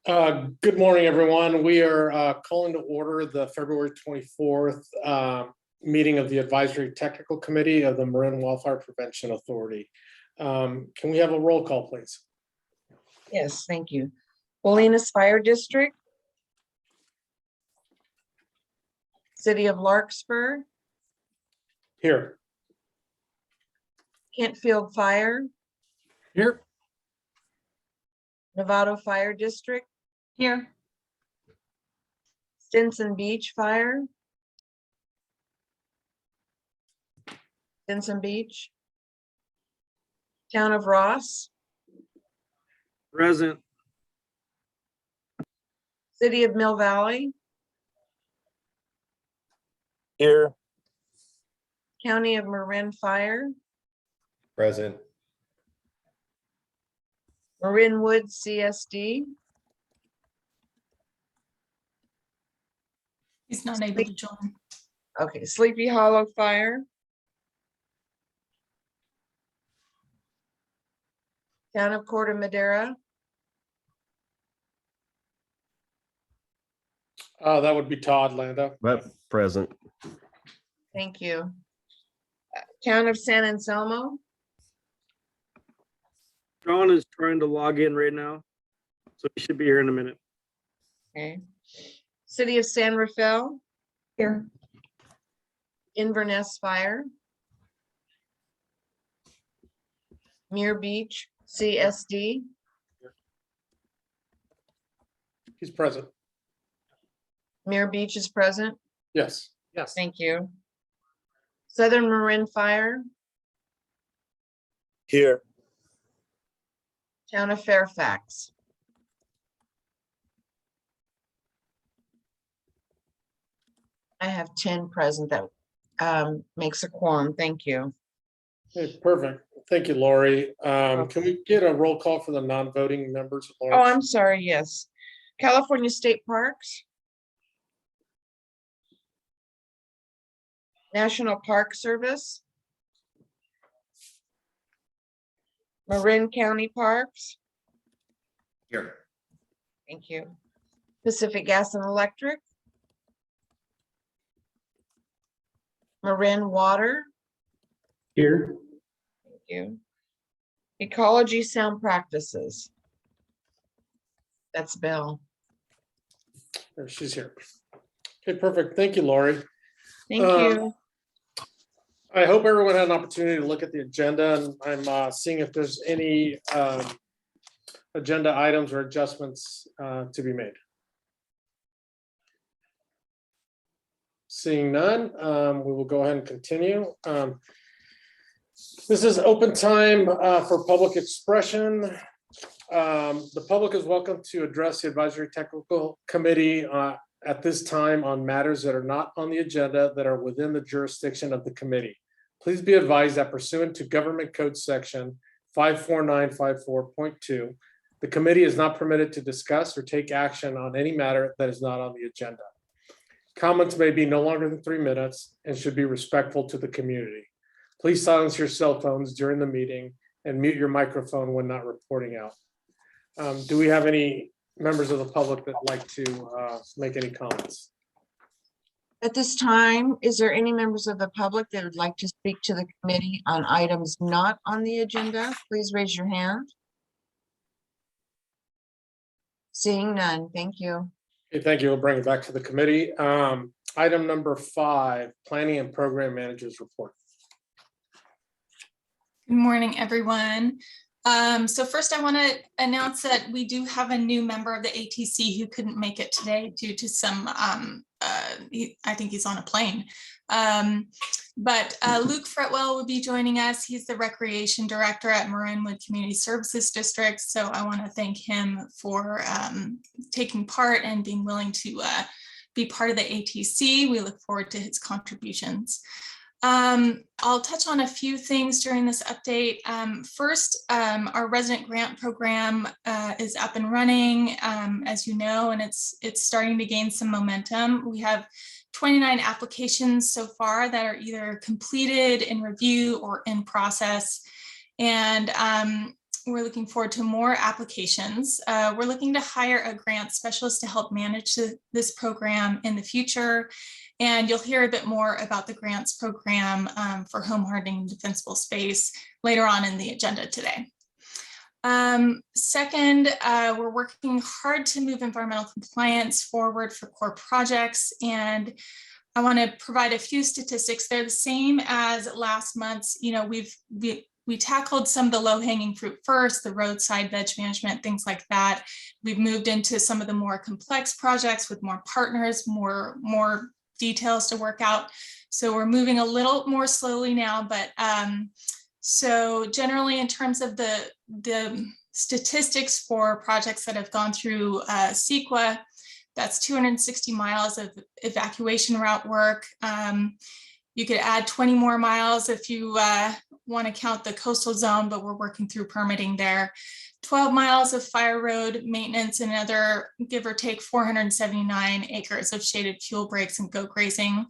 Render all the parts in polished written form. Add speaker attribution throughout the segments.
Speaker 1: Good morning, everyone. We are calling to order the February 24th meeting of the Advisory Technical Committee of the Marin Wildfire Prevention Authority. Can we have a roll call, please?
Speaker 2: Yes, thank you. Bolinas Fire District. City of Larkspur.
Speaker 1: Here.
Speaker 2: Kentfield Fire.
Speaker 1: Here.
Speaker 2: Novato Fire District.
Speaker 3: Here.
Speaker 2: Stinson Beach Fire. Stinson Beach. Town of Ross.
Speaker 4: Present.
Speaker 2: City of Mill Valley.
Speaker 4: Here.
Speaker 2: County of Marin Fire.
Speaker 5: Present.
Speaker 2: Marin Woods CSD.
Speaker 3: He's not able to join.
Speaker 2: Okay, Sleepy Hollow Fire. Town of Corte Madera.
Speaker 1: That would be Todd, Landau.
Speaker 5: Present.
Speaker 2: Thank you. Town of San Anselmo.
Speaker 4: John is trying to log in right now, so he should be here in a minute.
Speaker 2: Okay. City of San Rafael.
Speaker 3: Here.
Speaker 2: Inverness Fire. Muir Beach CSD.
Speaker 1: He's present.
Speaker 2: Muir Beach is present.
Speaker 1: Yes. Yes.
Speaker 2: Thank you. Southern Marin Fire.
Speaker 4: Here.
Speaker 2: Town of Fairfax. I have 10 present. That makes a quorum. Thank you.
Speaker 1: Okay, perfect. Thank you, Lori. Can we get a roll call for the non-voting members?
Speaker 2: Oh, I'm sorry. Yes. California State Parks. National Park Service. Marin County Parks.
Speaker 5: Here.
Speaker 2: Thank you. Pacific Gas and Electric. Marin Water.
Speaker 4: Here.
Speaker 2: Thank you. Ecology Sound Practices. That's Bill.
Speaker 1: There, she's here. Okay, perfect. Thank you, Lori.
Speaker 2: Thank you.
Speaker 1: I hope everyone had an opportunity to look at the agenda, and I'm seeing if there's any agenda items or adjustments to be made. Seeing none, we will go ahead and continue. This is open time for public expression. The public is welcome to address the Advisory Technical Committee at this time on matters that are not on the agenda that are within the jurisdiction of the committee. Please be advised that pursuant to Government Code Section 54954.2, the committee is not permitted to discuss or take action on any matter that is not on the agenda. Comments may be no longer than 3 minutes and should be respectful to the community. Please silence your cell phones during the meeting and mute your microphone when not reporting out. Do we have any members of the public that like to make any comments?
Speaker 2: At this time, is there any members of the public that would like to speak to the committee on items not on the agenda? Please raise your hand. Seeing none, thank you.
Speaker 1: Okay, thank you. We'll bring it back to the committee. Item number 5, Planning and Program Managers Report.
Speaker 3: Good morning, everyone. So first I want to announce that we do have a new member of the ATC who couldn't make it today due to some, I think he's on a plane. But Luke Fretwell will be joining us. He's the Recreation Director at Marinwood Community Services District. So I want to thank him for taking part and being willing to be part of the ATC. We look forward to his contributions. I'll touch on a few things during this update. First, our resident grant program is up and running, as you know, and it's starting to gain some momentum. We have 29 applications so far that are either completed, in review, or in process. And we're looking forward to more applications. We're looking to hire a grant specialist to help manage this program in the future. And you'll hear a bit more about the grants program for home hardening defensible space later on in the agenda today. Second, we're working hard to move environmental compliance forward for core projects. And I want to provide a few statistics. They're the same as last month's. You know, we tackled some of the low-hanging fruit first, the roadside veg management, things like that. We've moved into some of the more complex projects with more partners, more details to work out. So we're moving a little more slowly now, but so generally in terms of the statistics for projects that have gone through CEQA, that's 260 miles of evacuation route work. You could add 20 more miles if you want to count the coastal zone, but we're working through permitting there. 12 miles of fire road maintenance and another, give or take, 479 acres of shaded fuel breaks and goat grazing.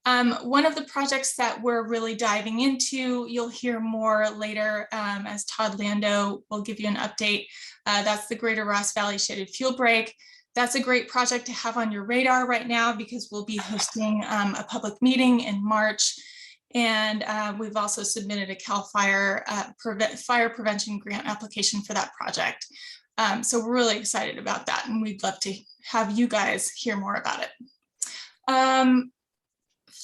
Speaker 3: One of the projects that we're really diving into, you'll hear more later as Todd Landau will give you an update. That's the Greater Ross Valley Shaded Fuel Break. That's a great project to have on your radar right now because we'll be hosting a public meeting in March. And we've also submitted a CAL FIRE fire prevention grant application for that project. So we're really excited about that, and we'd love to have you guys hear more about it.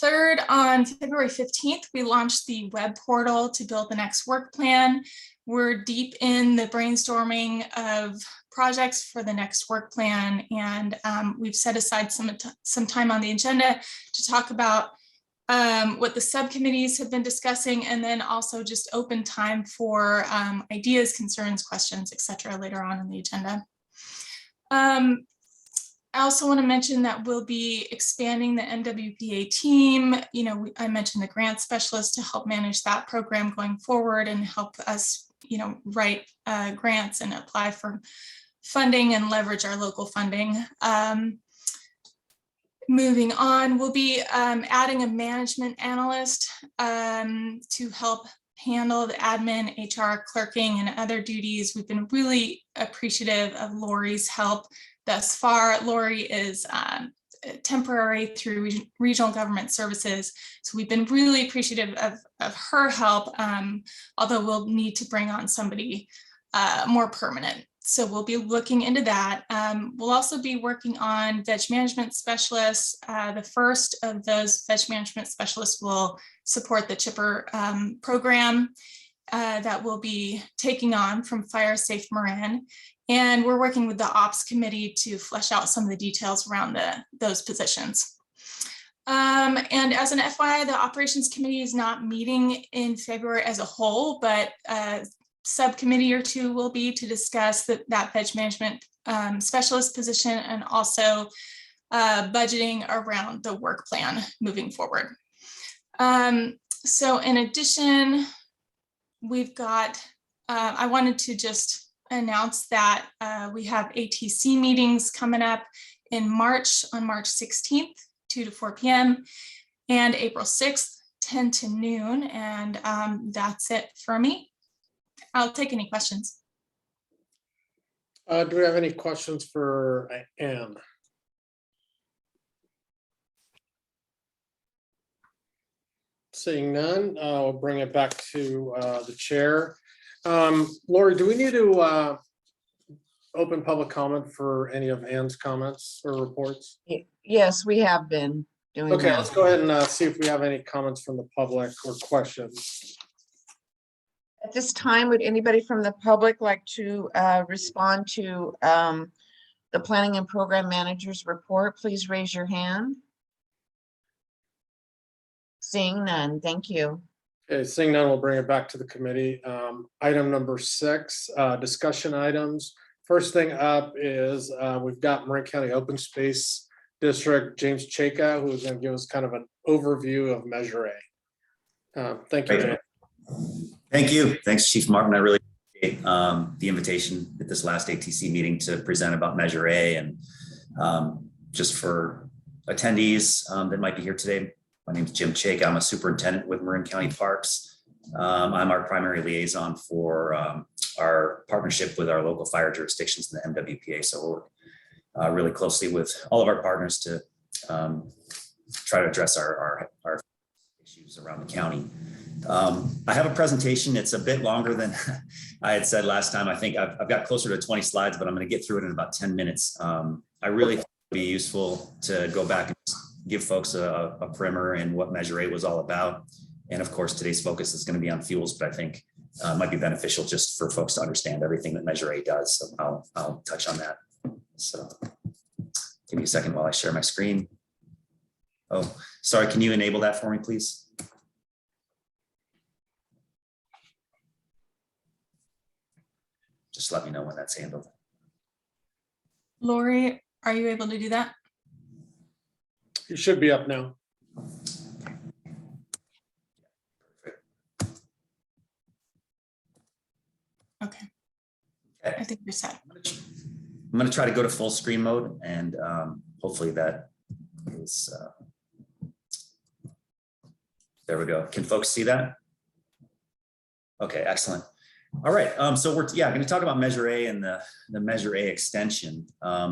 Speaker 3: Third, on February 15th, we launched the web portal to build the next work plan. We're deep in the brainstorming of projects for the next work plan, and we've set aside some time on the agenda to talk about what the subcommittees have been discussing, and then also just open time for ideas, concerns, questions, etc. later on in the agenda. I also want to mention that we'll be expanding the MWPA team. You know, I mentioned the grant specialist to help manage that program going forward and help us, you know, write grants and apply for funding and leverage our local funding. Moving on, we'll be adding a management analyst to help handle the admin, HR, clerking, and other duties. We've been really appreciative of Lori's help thus far. Lori is temporary through regional government services. So we've been really appreciative of her help, although we'll need to bring on somebody more permanent. So we'll be looking into that. We'll also be working on veg management specialists. The first of those veg management specialists will support the chipper program that we'll be taking on from Fire Safe Marin. And we're working with the Ops Committee to flesh out some of the details around those positions. And as an FYI, the Operations Committee is not meeting in February as a whole, but subcommittee or two will be to discuss that veg management specialist position and also budgeting around the work plan moving forward. So in addition, we've got, I wanted to just announce that we have ATC meetings coming up in March, on March 16th, 2 to 4 p.m. and April 6th, 10 to noon. And that's it for me. I'll take any questions.
Speaker 1: Do we have any questions for Anne? Seeing none, I'll bring it back to the chair. Lori, do we need to open public comment for any of Anne's comments or reports?
Speaker 2: Yes, we have been doing
Speaker 1: Okay,
Speaker 2: that.
Speaker 1: let's go ahead and see if we have any comments from the public or questions.
Speaker 2: At this time, would anybody from the public like to respond to the Planning and Program Manager's report? Please raise your hand. Seeing none, thank you.
Speaker 1: Okay, seeing none, we'll bring it back to the committee. Item number 6, discussion items. First thing up is we've got Marin County Open Space District, James Chaka, who is going to give us kind of an overview of Measure A. Thank you, James.
Speaker 6: Thank you. Thanks, Chief Martin. I really appreciate the invitation at this last ATC meeting to present about Measure A. And just for attendees that might be here today, my name is Jim Chaka. I'm a superintendent with Marin County Parks. I'm our primary liaison for our partnership with our local fire jurisdictions in the MWPA. So we're really closely with all of our partners to try to address our issues around the county. I have a presentation. It's a bit longer than I had said last time. I think I've got closer to 20 slides, but I'm going to get through it in about 10 minutes. I really think it would be useful to go back and give folks a primer and what Measure A was all about. And of course, today's focus is going to be on fuels, but I think it might be beneficial just for folks to understand everything that Measure A does. So I'll touch on that. So give me a second while I share my screen. Oh, sorry. Can you enable that for me, please? Just let me know when that's handled.
Speaker 3: Lori, are you able to do that?
Speaker 1: You should be up now.
Speaker 3: Okay.
Speaker 6: Okay.
Speaker 3: I think you're set.
Speaker 6: I'm going to try to go to full screen mode, and hopefully that is, there we go. Can folks see that? Okay, excellent. All right, so we're going to talk about Measure A and the Measure A extension.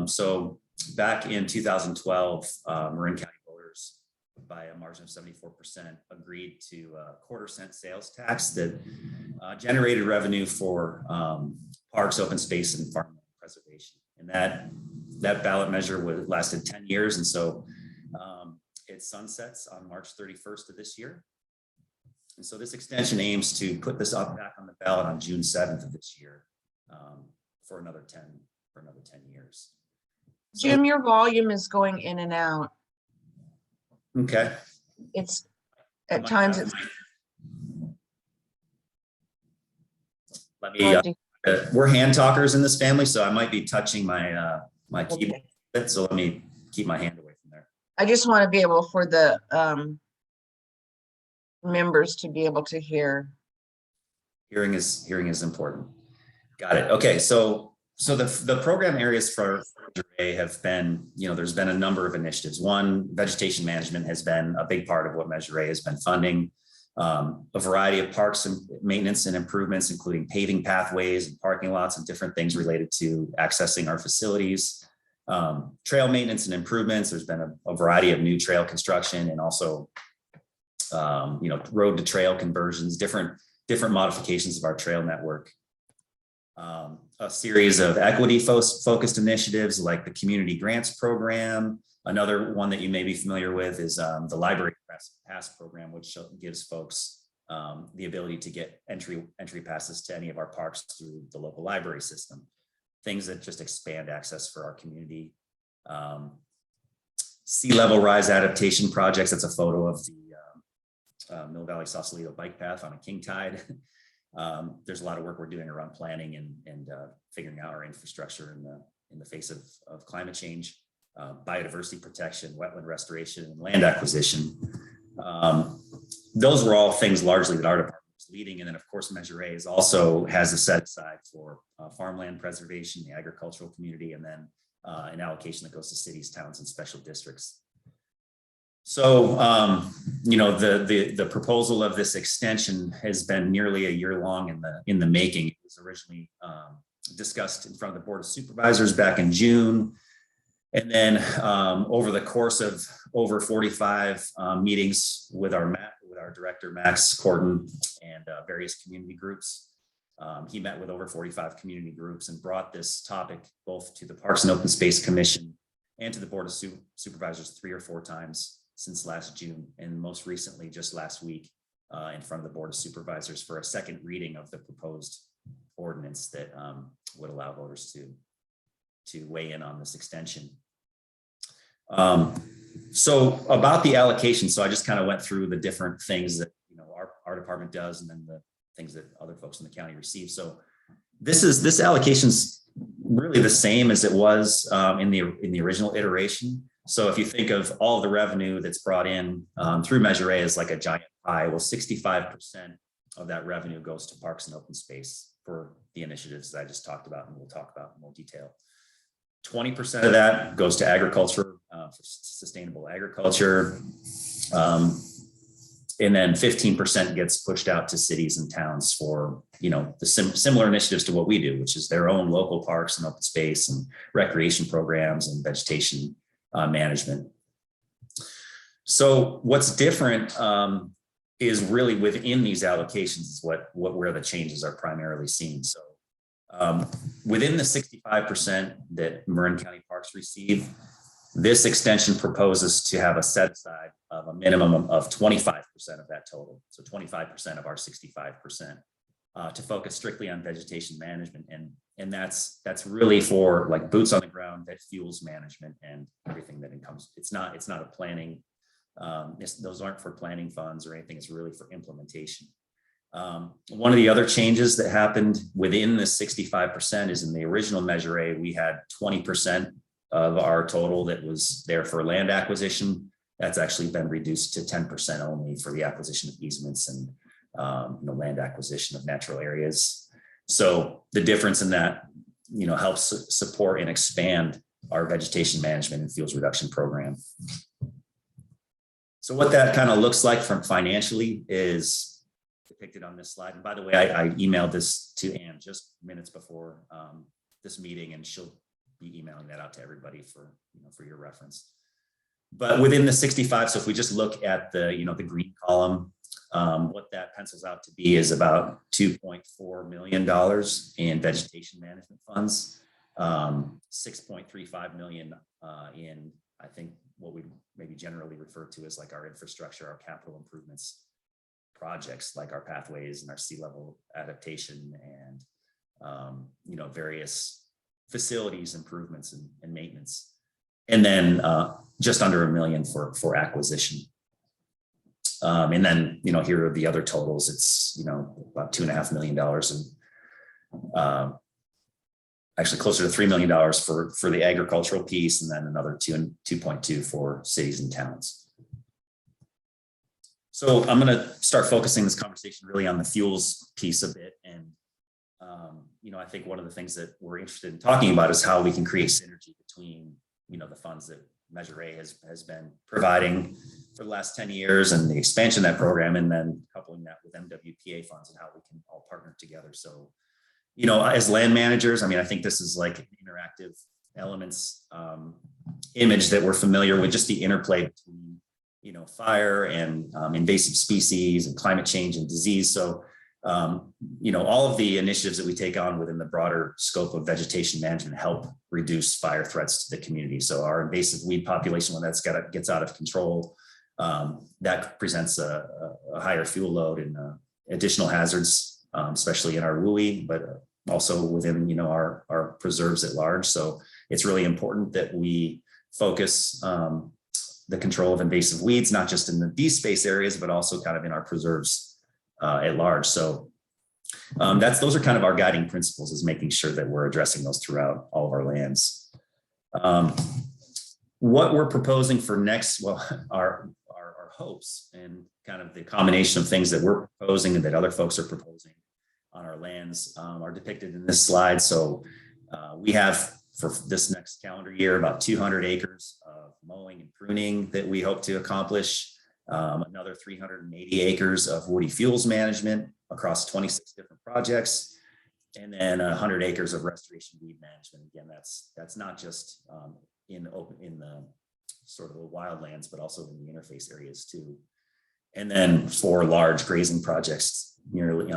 Speaker 6: So back in 2012, Marin County voters, by a margin of 74%, agreed to a quarter-cent sales tax that generated revenue for parks, open space, and farmland preservation. And that ballot measure lasted 10 years, and so it sunsets on March 31st of this year. And so this extension aims to put this back on the ballot on June 7th of this year for another 10 years. So,
Speaker 2: Jim, your volume is going in and out.
Speaker 6: okay.
Speaker 2: It's at times it's
Speaker 6: Let me.
Speaker 2: hard to.
Speaker 6: We're hand talkers in this family, so I might be touching my my keyboard.
Speaker 2: Okay.
Speaker 6: So let me keep my hand away from there.
Speaker 2: I just want to be able for the members to be able to hear.
Speaker 6: Hearing is important. Got it. Okay, so the program areas for Measure A have been, there's been a number of initiatives. One, vegetation management has been a big part of what Measure A has been funding. A variety of parks and maintenance and improvements, including paving pathways and parking lots and different things related to accessing our facilities. Trail maintenance and improvements. There's been a variety of new trail construction and also road to trail conversions, different modifications of our trail network. A series of equity focused initiatives like the Community Grants Program. Another one that you may be familiar with is the Library Pass Program, which gives folks the ability to get entry passes to any of our parks through the local library system. Things that just expand access for our community. Sea level rise adaptation projects. That's a photo of the Mill Valley Sausalito bike path on a king tide. There's a lot of work we're doing around planning and figuring out our infrastructure in the face of climate change, biodiversity protection, wetland restoration, and land acquisition. Those were all things largely that our department was leading. And then of course, Measure A also has a set aside for farmland preservation, the agricultural community, and then an allocation that goes to cities, towns, and special districts. So, the proposal of this extension has been nearly a year long in the making. It was originally discussed in front of the Board of Supervisors back in June. And then over the course of over 45 meetings with our director, Max Corton, and various community groups, he met with over 45 community groups and brought this topic both to the Parks and Open Space Commission and to the Board of Supervisors 3 or 4 times since last June, and most recently just last week in front of the Board of Supervisors for a second reading of the proposed ordinance that would allow voters to weigh in on this extension. So about the allocation, so I just kind of went through the different things that our department does, and then the things that other folks in the county receive. So this allocation's really the same as it was in the original iteration. So if you think of all the revenue that's brought in through Measure A as like a giant pie, well, 65% of that revenue goes to parks and open space for the initiatives that I just talked about and we'll talk about in more detail. 20% of that goes to agriculture, for sustainable agriculture. And then 15% gets pushed out to cities and towns for, the similar initiatives to what we do, which is their own local parks and open space and recreation programs and vegetation management. So what's different is really within these allocations is where the changes are primarily seen. So within the 65% that Marin County Parks receive, this extension proposes to have a set aside of a minimum of 25% of that total. So 25% of our 65% to focus strictly on vegetation management. And that's really for like boots on the ground, that fuels management and everything that comes. It's not a planning. Those aren't for planning funds or anything. It's really for implementation. One of the other changes that happened within the 65% is in the original Measure A, we had 20% of our total that was there for land acquisition. That's actually been reduced to 10% only for the acquisition of easements and land acquisition of natural areas. So the difference in that, helps support and expand our vegetation management and fuels reduction program. So what that kind of looks like from financially is depicted on this slide. And by the way, I emailed this to Ann just minutes before this meeting, and she'll be emailing that out to everybody for your reference. But within the 65, so if we just look at the the green column, what that pencils out to be is about $2.4 million in vegetation management funds, 6.35 million in, I think, what we maybe generally refer to as like our infrastructure, our capital improvements projects, like our pathways and our sea level adaptation and various facilities improvements and maintenance, and then just under $1 million for acquisition. And then here are the other totals. It's about $2.5 million and actually closer to $3 million for the agricultural piece, and then another 2.2 for cities and towns. So I'm going to start focusing this conversation really on the fuels piece a bit. And I think one of the things that we're interested in talking about is how we can create synergy between the funds that Measure A has been providing for the last 10 years and the expansion of that program, and then coupling that with MWPA funds and how we can all partner together. So, as land managers, I think this is like an interactive elements image that we're familiar with, just the interplay between, fire and invasive species and climate change and disease. So, all of the initiatives that we take on within the broader scope of vegetation management help reduce fire threats to the community. So our invasive weed population, when gets out of control, that presents a higher fuel load and additional hazards, especially in our WUI, but also within our preserves at large. So it's really important that we focus the control of invasive weeds, not just in these space areas, but also kind of in our preserves at large. So those are kind of our guiding principles, is making sure that we're addressing those throughout all of our lands. What we're proposing for next, well, our hopes and kind of the combination of things that we're proposing and that other folks are proposing on our lands are depicted in this slide. So we have, for this next calendar year, about 200 acres of mowing and pruning that we hope to accomplish. Another 380 acres of woody fuels management across 26 different projects, and then 100 acres of restoration weed management. Again, that's not just in the sort of the wildlands, but also in the interface areas too. And then 4 large grazing projects, nearly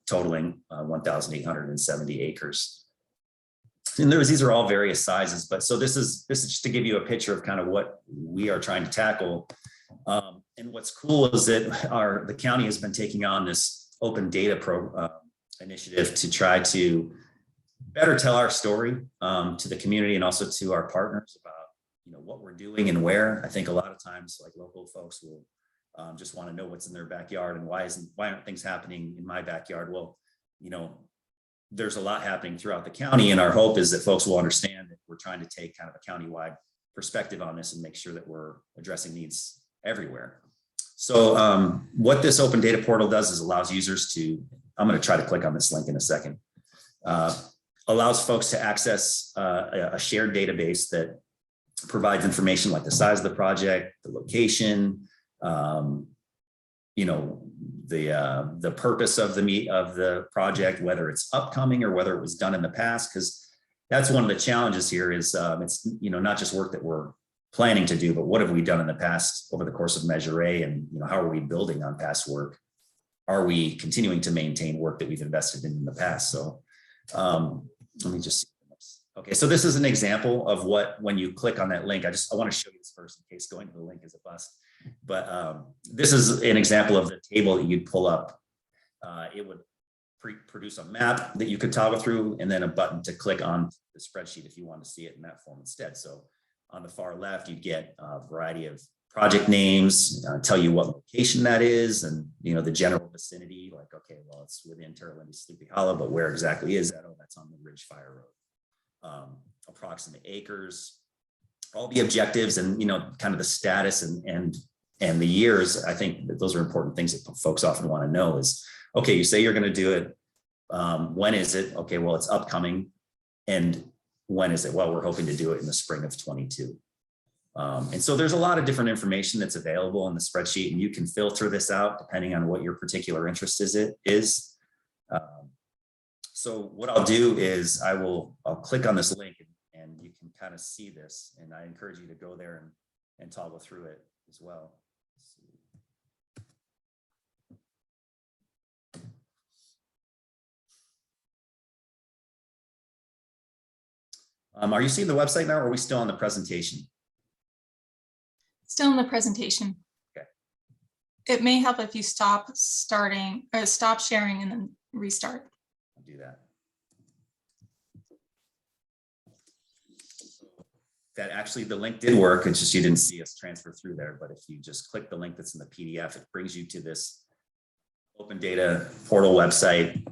Speaker 6: totaling 1,870 acres. And these are all various sizes, but so this is just to give you a picture of kind of what we are trying to tackle. And what's cool is that the county has been taking on this open data initiative to try to better tell our story to the community and also to our partners about what we're doing and where. I think a lot of times, like, local folks will just want to know what's in their backyard and why aren't things happening in my backyard? Well, there's a lot happening throughout the county, and our hope is that folks will understand that we're trying to take kind of a countywide perspective on this and make sure that we're addressing needs everywhere. So what this open data portal does is allows users to, I'm going to try to click on this link in a second, allows folks to access a shared database that provides information like the size of the project, the location, the purpose of the project, whether it's upcoming or whether it was done in the past, because that's one of the challenges here is it's not just work that we're planning to do, but what have we done in the past over the course of Measure A, and how are we building on past work? Are we continuing to maintain work that we've invested in the past? So let me just, okay, so this is an example of what, when you click on that link, I want to show you this first in case going to the link is a bust. But this is an example of the table that you'd pull up. It would produce a map that you could toggle through, and then a button to click on the spreadsheet if you want to see it in that form instead. So on the far left, you get a variety of project names, tell you what location that is, and the general vicinity, like, okay, well, it's within Terra Linde Sleepy Hollow, but where exactly is that? Oh, that's on the Ridge Fire Road. Approximate acres, all the objectives, and kind of the status and the years. I think that those are important things that folks often want to know is, okay, you say you're going to do it. When is it? Okay, well, it's upcoming. And when is it? Well, we're hoping to do it in the spring of 22. And so there's a lot of different information that's available in the spreadsheet, and you can filter this out depending on what your particular interest is. So what I'll do is I'll click on this link, and you can kind of see this, and I encourage you to go there and toggle through it as well. Are you seeing the website now, or are we still on the presentation?
Speaker 3: Still in the presentation.
Speaker 6: Okay.
Speaker 3: It may help if you stop sharing and then restart.
Speaker 6: I'll do that. That actually, the link did work. It's just you didn't see us transfer through there. But if you just click the link that's in the PDF, it brings you to this open data portal website.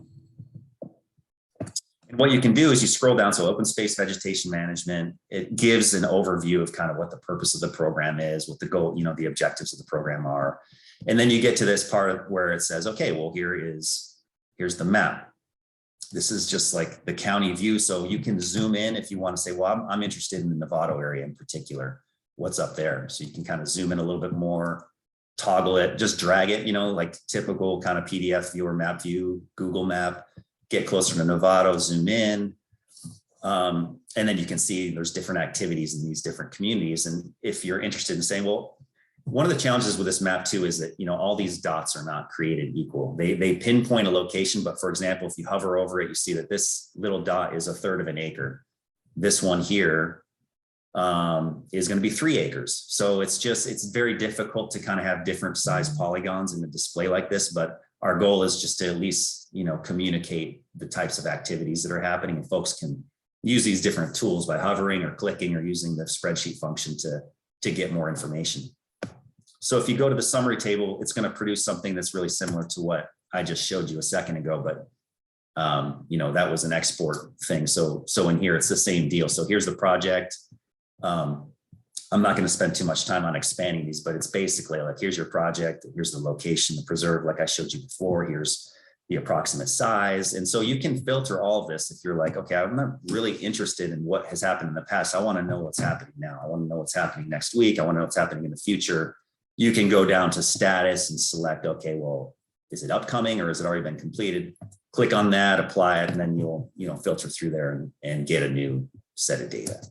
Speaker 6: And what you can do is you scroll down, so open space vegetation management, it gives an overview of kind of what the purpose of the program is, what the goal, the objectives of the program are. And then you get to this part where it says, okay, well, here's the map. This is just like the county view. So you can zoom in if you want to say, well, I'm interested in the Novato area in particular. What's up there? So you can kind of zoom in a little bit more, toggle it, just drag it, like typical kind of PDF view or map view, Google map. Get closer to Novato, zoom in, and then you can see there's different activities in these different communities. And if you're interested in saying, well, one of the challenges with this map too is that all these dots are not created equal. They pinpoint a location, but for example, if you hover over it, you see that this little dot is 1/3 of an acre. This one here is going to be 3 acres. So it's very difficult to kind of have different size polygons in the display like this, but our goal is just to at least, communicate the types of activities that are happening, and folks can use these different tools by hovering or clicking or using the spreadsheet function to get more information. So if you go to the summary table, it's going to produce something that's really similar to what I just showed you a second ago, but that was an export thing. So in here, it's the same deal. So here's the project. I'm not going to spend too much time on expanding these, but it's basically like, here's your project, here's the location, the preserve, like I showed you before, here's the approximate size. And so you can filter all of this if you're like, okay, I'm not really interested in what has happened in the past. I want to know what's happening now. I want to know what's happening next week. I want to know what's happening in the future. You can go down to status and select, okay, well, is it upcoming or has it already been completed? Click on that, apply it, and then you'll filter through there and get a new set of data.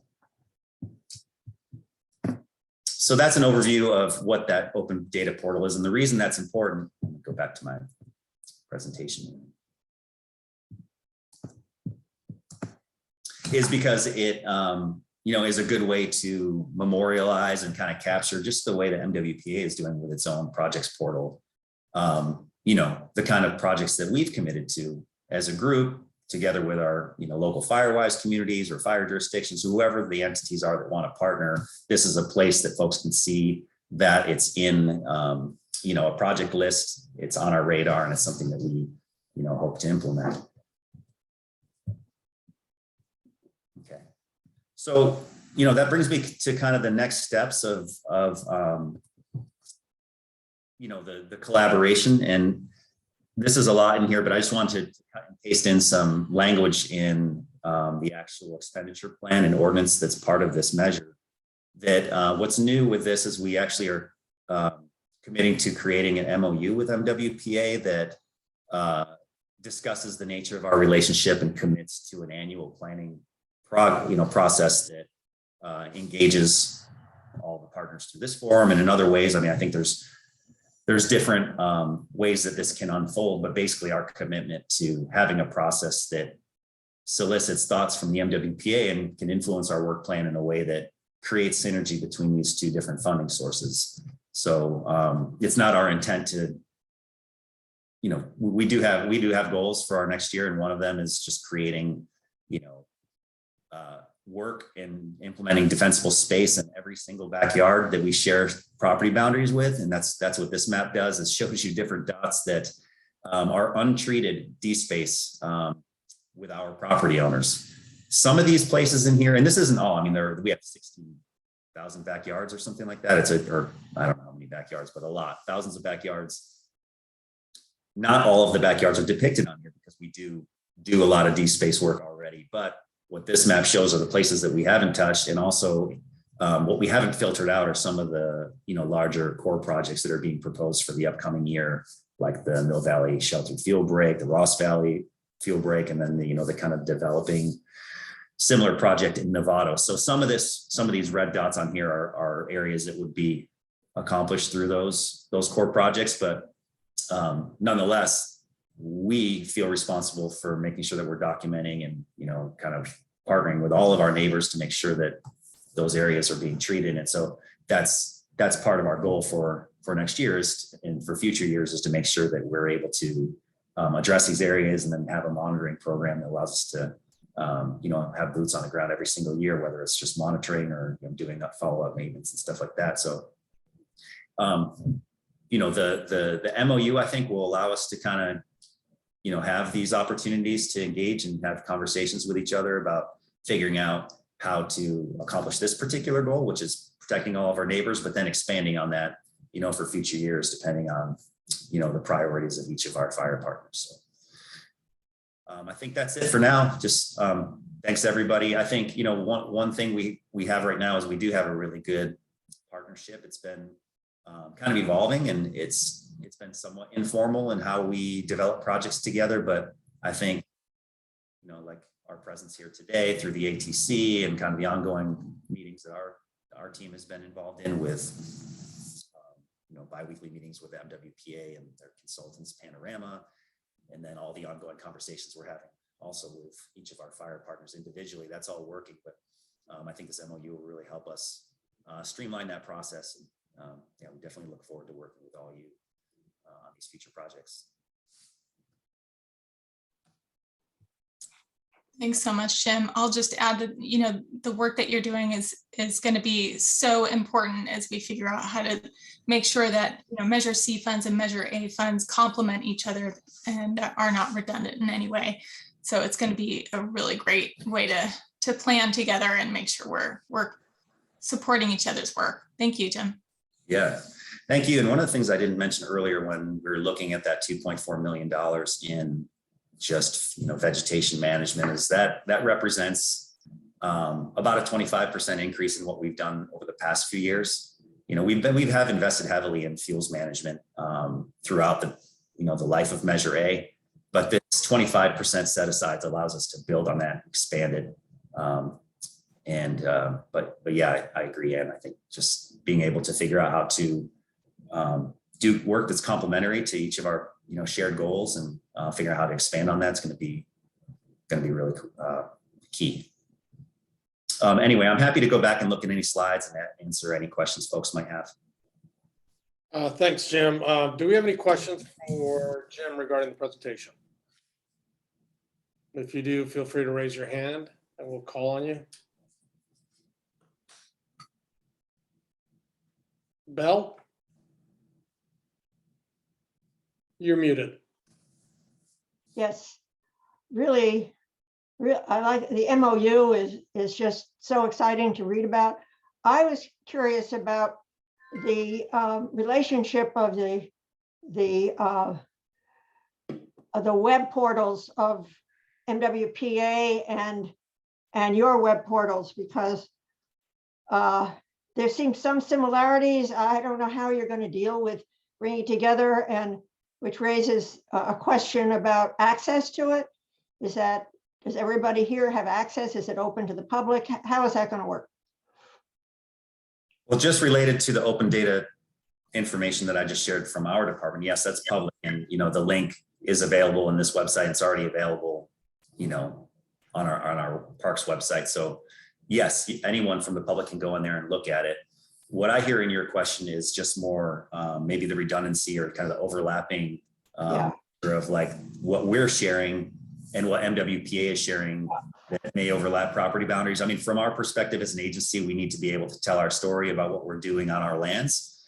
Speaker 6: So that's an overview of what that open data portal is. And the reason that's important, let me go back to my presentation, is because it is a good way to memorialize and kind of capture just the way that MWPA is doing with its own projects portal. The kind of projects that we've committed to as a group, together with our local firewise communities or fire jurisdictions, whoever the entities are that want to partner. This is a place that folks can see that it's in a project list, it's on our radar, and it's something that we hope to implement. Okay, so that brings me to kind of the next steps of the collaboration. And this is a lot in here, but I just wanted to cut and paste in some language in the actual expenditure plan and ordinance that's part of this measure. That what's new with this is we actually are committing to creating an MOU with MWPA that discusses the nature of our relationship and commits to an annual planning process that engages all the partners through this forum and in other ways. I mean, I think there's different ways that this can unfold, but basically our commitment to having a process that solicits thoughts from the MWPA and can influence our work plan in a way that creates synergy between these two different funding sources. So it's not our intent to, we do have goals for our next year, and one of them is just creating, work in implementing defensible space in every single backyard that we share property boundaries with. And that's what this map does. It shows you different dots that are untreated D-space with our property owners. Some of these places in here, and this isn't all, I mean, we have 16,000 backyards or something like that. Or I don't know how many backyards, but a lot, thousands of backyards. Not all of the backyards are depicted on here because we do a lot of D-space work already, but what this map shows are the places that we haven't touched, and also what we haven't filtered out are some of the larger core projects that are being proposed for the upcoming year, like the Mill Valley Sheltered Field Break, the Ross Valley Field Break, and then the kind of developing similar project in Novato. So some of these red dots on here are areas that would be accomplished through those core projects, but nonetheless, we feel responsible for making sure that we're documenting and, kind of partnering with all of our neighbors to make sure that those areas are being treated. And so that's part of our goal for next year and for future years is to make sure that we're able to address these areas and then have a monitoring program that allows us to, have boots on the ground every single year, whether it's just monitoring or doing that follow-up maintenance and stuff like that. So, the MOU, I think, will allow us to kind of, have these opportunities to engage and have conversations with each other about figuring out how to accomplish this particular goal, which is protecting all of our neighbors, but then expanding on that, for future years, depending on, the priorities of each of our fire partners. So I think that's it for now. Just thanks everybody. I think, one thing we have right now is we do have a really good partnership. It's been kind of evolving, and it's been somewhat informal in how we develop projects together. But I think, like our presence here today through the ATC and kind of the ongoing meetings that our team has been involved in with, biweekly meetings with MWPA and their consultants, Panorama, and then all the ongoing conversations we're having also with each of our fire partners individually. That's all working, but I think this MOU will really help us streamline that process. We definitely look forward to working with all you on these future projects.
Speaker 3: Thanks so much, Jim. I'll just add that, the work that you're doing is going to be so important as we figure out how to make sure that, Measure C funds and Measure A funds complement each other and are not redundant in any way. So it's going to be a really great way to plan together and make sure we're supporting each other's work. Thank you, Jim.
Speaker 6: Yeah, thank you. And one of the things I didn't mention earlier when we were looking at that $2.4 million in just vegetation management is that represents about a 25% increase in what we've done over the past few years. We have invested heavily in fuels management throughout the life of Measure A, but this 25% set aside allows us to build on that, expand it. But yeah, I agree. And I think just being able to figure out how to do work that's complementary to each of our shared goals and figure out how to expand on that's going to be really key. Anyway, I'm happy to go back and look at any slides and answer any questions folks might have.
Speaker 1: Thanks, Jim. Do we have any questions for Jim regarding the presentation? If you do, feel free to raise your hand and we'll call on you. Bell? You're muted.
Speaker 7: Yes, really, I like the MOU is just so exciting to read about. I was curious about the relationship of the web portals of MWPA and your web portals, because there seems some similarities. I don't know how you're going to deal with bringing together, and which raises a question about access to it. Does everybody here have access? Is it open to the public? How is that going to work?
Speaker 6: Well, just related to the open data information that I just shared from our department, yes, that's public, and the link is available in this website. It's already available, on our parks website. So yes, anyone from the public can go in there and look at it. What I hear in your question is just more maybe the redundancy or kind of the overlapping of like what we're sharing and what MWPA is sharing that may overlap property boundaries. I mean, from our perspective as an agency, we need to be able to tell our story about what we're doing on our lands.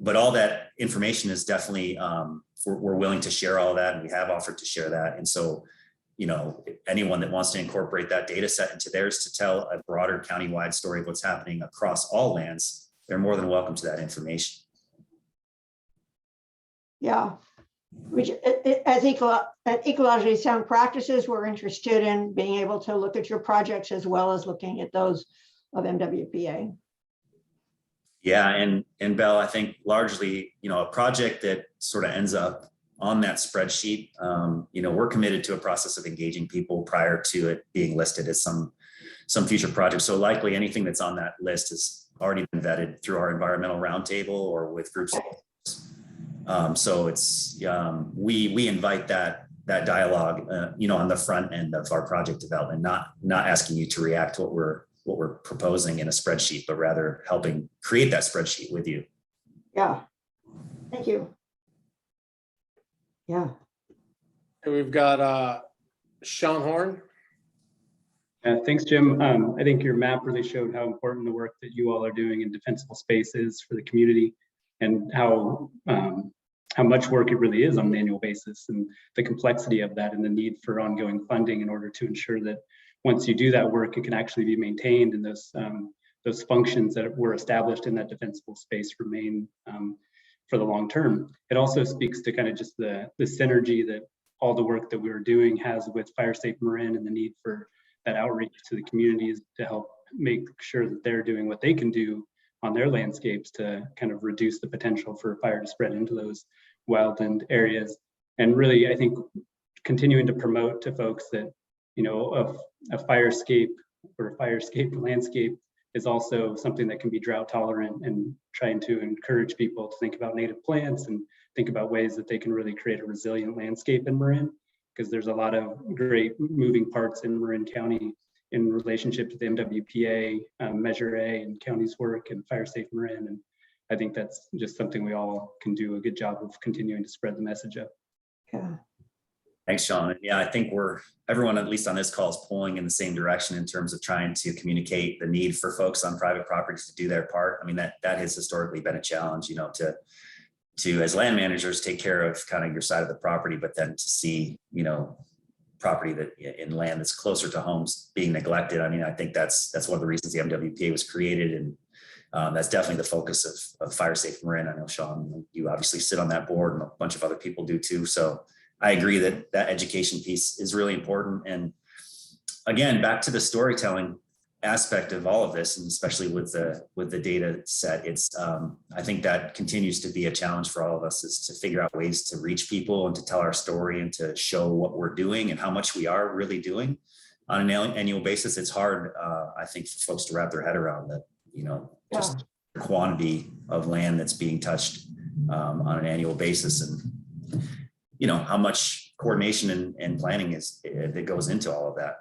Speaker 6: But all that information is definitely, we're willing to share all of that, and we have offered to share that. And so, anyone that wants to incorporate that data set into theirs to tell a broader countywide story of what's happening across all lands, they're more than welcome to that information.
Speaker 7: Yeah, which as ecologically sound practices, we're interested in being able to look at your projects as well as looking at those of MWPA.
Speaker 6: Yeah, and Belle, I think largely, a project that sort of ends up on that spreadsheet, we're committed to a process of engaging people prior to it being listed as some future project. So likely anything that's on that list has already been vetted through our environmental roundtable or with groups. So it's we invite that dialogue, on the front end of our project development, not asking you to react to what we're proposing in a spreadsheet, but rather helping create that spreadsheet with you.
Speaker 7: Yeah, thank you. Yeah.
Speaker 1: And we've got Sean Horn.
Speaker 8: Thanks, Jim. I think your map really showed how important the work that you all are doing in defensible spaces for the community, and how much work it really is on an annual basis, and the complexity of that, and the need for ongoing funding in order to ensure that once you do that work, it can actually be maintained, and those functions that were established in that defensible space remain for the long term. It also speaks to kind of just the synergy that all the work that we were doing has with Fire Safe Marin, and the need for that outreach to the communities to help make sure that they're doing what they can do on their landscapes to kind of reduce the potential for fire to spread into those wildland areas. And really, I think continuing to promote to folks that, a firescape or a firescape landscape is also something that can be drought tolerant, and trying to encourage people to think about native plants and think about ways that they can really create a resilient landscape in Marin, because there's a lot of great moving parts in Marin County in relationship to the MWPA, Measure A, and county's work, and Fire Safe Marin. And I think that's just something we all can do a good job of continuing to spread the message of.
Speaker 7: Yeah.
Speaker 6: Thanks, Sean. Yeah, I think everyone, at least on this call, is pulling in the same direction in terms of trying to communicate the need for folks on private properties to do their part. I mean, that has historically been a challenge, to as land managers take care of kind of your side of the property, but then to see, property that in land that's closer to homes being neglected. I mean, I think that's one of the reasons the MWPA was created, and that's definitely the focus of Fire Safe Marin. I know, Sean, you obviously sit on that board, and a bunch of other people do too. So I agree that education piece is really important. And again, back to the storytelling aspect of all of this, and especially with the data set, it's I think that continues to be a challenge for all of us, is to figure out ways to reach people and to tell our story and to show what we're doing and how much we are really doing on an annual basis. It's hard, I think, for folks to wrap their head around that, just the quantity of land that's being touched on an annual basis, and how much coordination and planning that goes into all of that.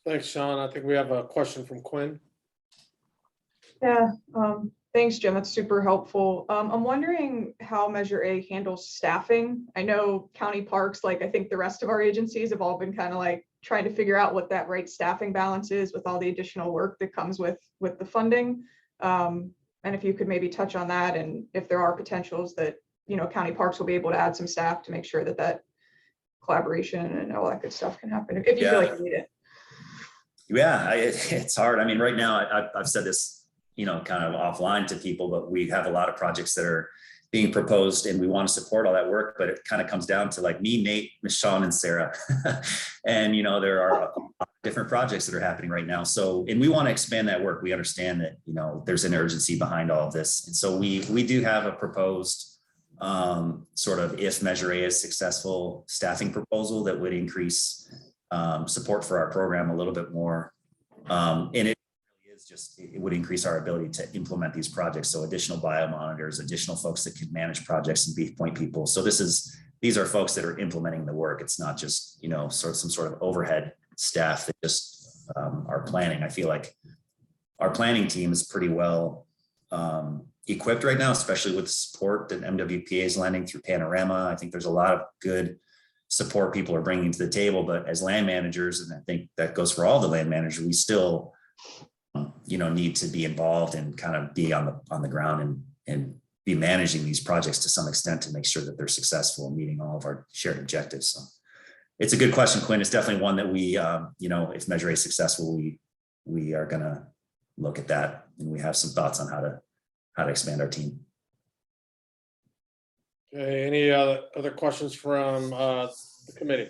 Speaker 1: Thanks, Sean. I think we have a question from Quinn.
Speaker 9: Yeah, thanks, Jim. That's super helpful. I'm wondering how Measure A handles staffing. I know county parks, like I think the rest of our agencies, have all been kind of like trying to figure out what that right staffing balance is with all the additional work that comes with the funding. And if you could maybe touch on that, and if there are potentials that, county parks will be able to add some staff to make sure that collaboration and all that good stuff can happen, if you feel like you need it.
Speaker 6: Yeah, it's hard. I mean, right now, I've said this, kind of offline to people, but we have a lot of projects that are being proposed, and we want to support all that work, but it kind of comes down to like me, Nate, Michonne, and Sarah. And, there are a different projects that are happening right now. So, and we want to expand that work. We understand that, you know, there's an urgency behind all of this. And so we do have a proposed sort of, if Measure A is successful, staffing proposal that would increase support for our program a little bit more. And it is just, it would increase our ability to implement these projects. So additional biomonitors, additional folks that can manage projects and be point people. So these are folks that are implementing the work. It's not just, you know, some sort of overhead staff that just are planning. I feel like our planning team is pretty well equipped right now, especially with the support that MWPA is lending through Panorama. I think there's a lot of good support people are bringing to the table, but as land managers, and I think that goes for all the land managers, we still, you know, need to be involved and kind of be on the ground and be managing these projects to some extent to make sure that they're successful in meeting all of our shared objectives. So it's a good question, Quinn. It's definitely one that we, you know, if Measure A is successful, we are going to look at that, and we have some thoughts on how to expand our team.
Speaker 1: Okay, any other questions from the committee?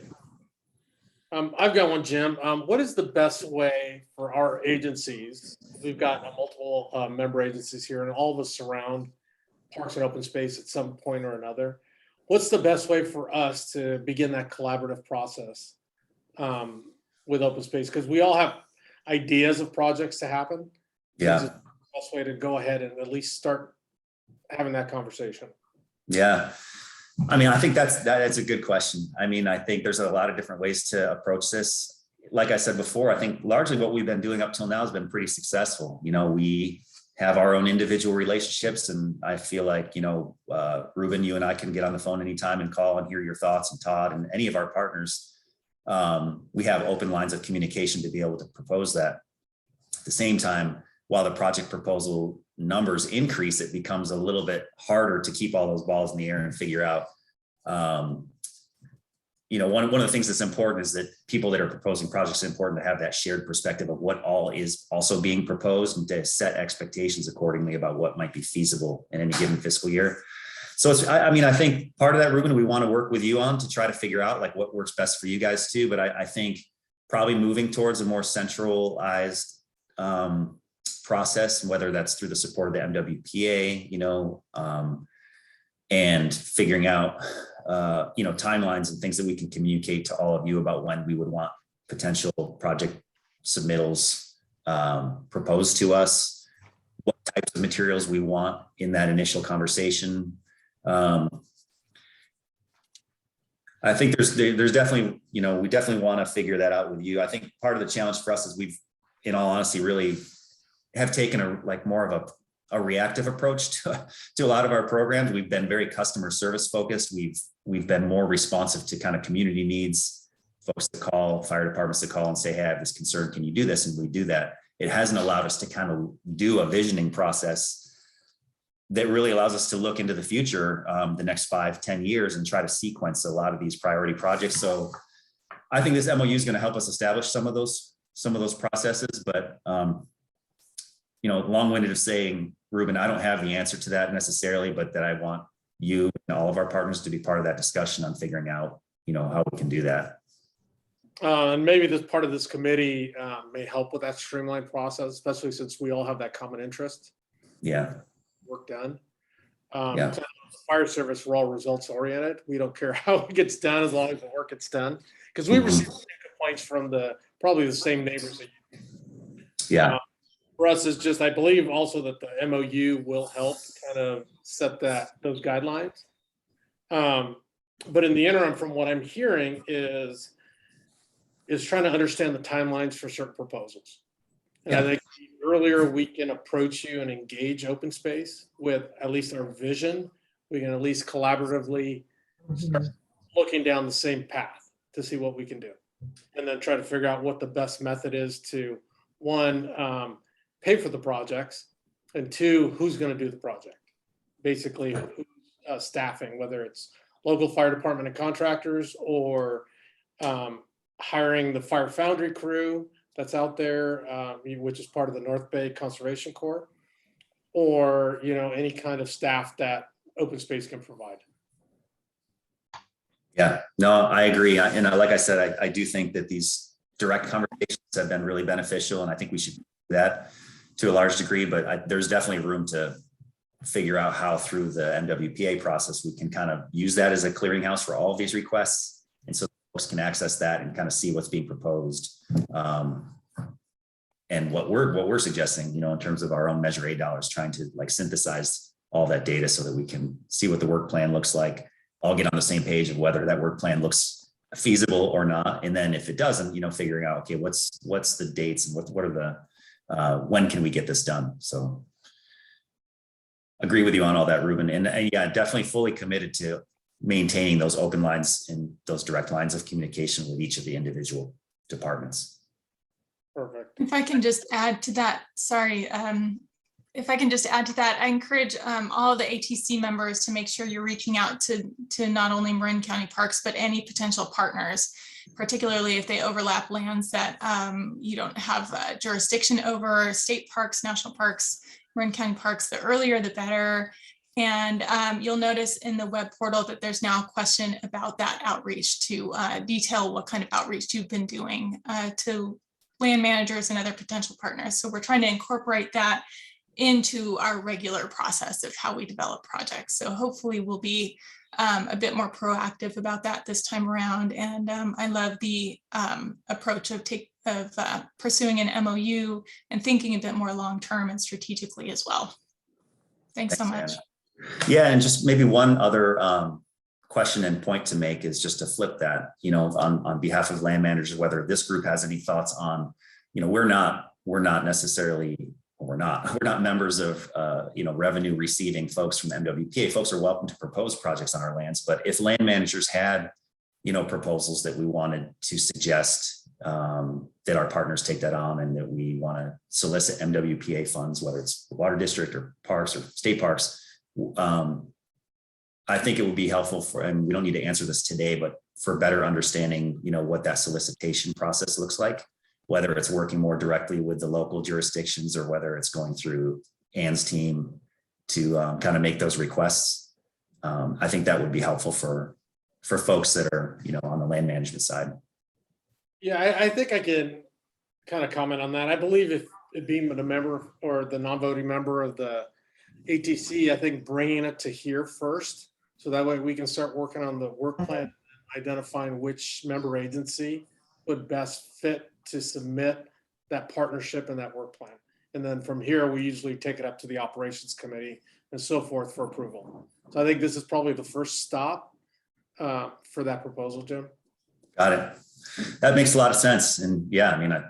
Speaker 1: I've got one, Jim. What is the best way for our agencies? We've got multiple member agencies here, and all of us surround parks and open space at some point or another. What's the best way for us to begin that collaborative process with open space? Because we all have ideas of projects to happen.
Speaker 6: Yeah.
Speaker 1: It's the best way to go ahead and at least start having that conversation.
Speaker 6: Yeah. I mean, I think that's a good question. I mean, I think there's a lot of different ways to approach this. Like I said before, I think largely what we've been doing up till now has been pretty successful. You know, we have our own individual relationships, and I feel like, you know, Ruben, you and I can get on the phone anytime and call and hear your thoughts, and Todd and any of our partners. We have open lines of communication to be able to propose that. At the same time, while the project proposal numbers increase, it becomes a little bit harder to keep all those balls in the air and figure out, you know, one of the things that's important is that people that are proposing projects, it's important to have that shared perspective of what all is also being proposed and to set expectations accordingly about what might be feasible in any given fiscal year. So it's, I mean, I think part of that, Ruben, we want to work with you on to try to figure out like what works best for you guys too. But I think probably moving towards a more centralized process, whether that's through the support of the MWPA, you know, and figuring out, you know, timelines and things that we can communicate to all of you about when we would want potential project submittals proposed to us, what types of materials we want in that initial conversation. I think there's definitely, you know, we definitely want to figure that out with you. I think part of the challenge for us is we've, in all honesty, really have taken more of a reactive approach to a lot of our programs. We've been very customer service focused. We've been more responsive to kind of community needs, folks to call, fire departments to call and say, hey, I have this concern, can you do this? And we do that. It hasn't allowed us to kind of do a visioning process that really allows us to look into the future, the next 5-10 years, and try to sequence a lot of these priority projects. So I think this MOU is going to help us establish some of those processes, but you know, long-winded of saying, Ruben, I don't have the answer to that necessarily, but that I want you and all of our partners to be part of that discussion on figuring out, you know, how we can do that.
Speaker 1: And maybe this part of this committee may help with that streamlined process, especially since we all have that common interest.
Speaker 6: Yeah.
Speaker 1: Work done.
Speaker 6: Yeah.
Speaker 1: Fire service, we're all results oriented. We don't care how it gets done as long as the work gets done. Because we receive complaints from probably the same neighbors that you do.
Speaker 6: Yeah.
Speaker 1: For us, it's just, I believe also that the MOU will help kind of set those guidelines. But in the interim, from what I'm hearing is trying to understand the timelines for certain proposals. And I think the earlier we can approach you and engage open space with at least our vision, we can at least collaboratively start looking down the same path to see what we can do. And then try to figure out what the best method is to, one, pay for the projects, and two, who's going to do the project. Basically, who's staffing, whether it's local fire department and contractors, or hiring the fire foundry crew that's out there, which is part of the North Bay Conservation Corps, or, you know, any kind of staff that open space can provide.
Speaker 6: Yeah, no, I agree. And like I said, I do think that these direct conversations have been really beneficial, and I think we should do that to a large degree, but there's definitely room to figure out how through the MWPA process, we can kind of use that as a clearinghouse for all of these requests. And so folks can access that and kind of see what's being proposed. And what we're suggesting, in terms of our own Measure A dollars, trying to like synthesize all that data so that we can see what the work plan looks like, all get on the same page of whether that work plan looks feasible or not. And then if it doesn't, figuring out, okay, what's the dates and what are the, when can we get this done? So agree with you on all that, Ruben. And yeah, definitely fully committed to maintaining those open lines and those direct lines of communication with each of the individual departments.
Speaker 1: Perfect.
Speaker 3: If I can just add to that, sorry, if I can just add to that, I encourage all of the ATC members to make sure you're reaching out to not only Marin County Parks, but any potential partners, particularly if they overlap lands that you don't have jurisdiction over, state parks, national parks, Marin County Parks, the earlier the better. And you'll notice in the web portal that there's now a question about that outreach to detail what kind of outreach you've been doing to land managers and other potential partners. So we're trying to incorporate that into our regular process of how we develop projects. So hopefully we'll be a bit more proactive about that this time around. And I love the approach of pursuing an MOU and thinking a bit more long-term and strategically as well. Thanks so much.
Speaker 6: Anna. Yeah, and just maybe one other question and point to make is just to flip that, on behalf of land managers, whether this group has any thoughts on, we're not members of, revenue receiving folks from the MWPA. Folks are welcome to propose projects on our lands, but if land managers had, proposals that we wanted to suggest, that our partners take that on and that we want to solicit MWPA funds, whether it's the water district or parks or state parks, I think it would be helpful and we don't need to answer this today, but for better understanding, what that solicitation process looks like, whether it's working more directly with the local jurisdictions or whether it's going through Ann's team to kind of make those requests. I think that would be helpful for folks that are, on the land management side.
Speaker 1: Yeah, I think I can kind of comment on that. I believe if it being a member or the non-voting member of the ATC, I think bringing it to here first, so that way we can start working on the work plan, identifying which member agency would best fit to submit that partnership and that work plan. And then from here, we usually take it up to the operations committee and so forth for approval. So I think this is probably the first stop for that proposal, Jim.
Speaker 6: Got it. That makes a lot of sense. And yeah, I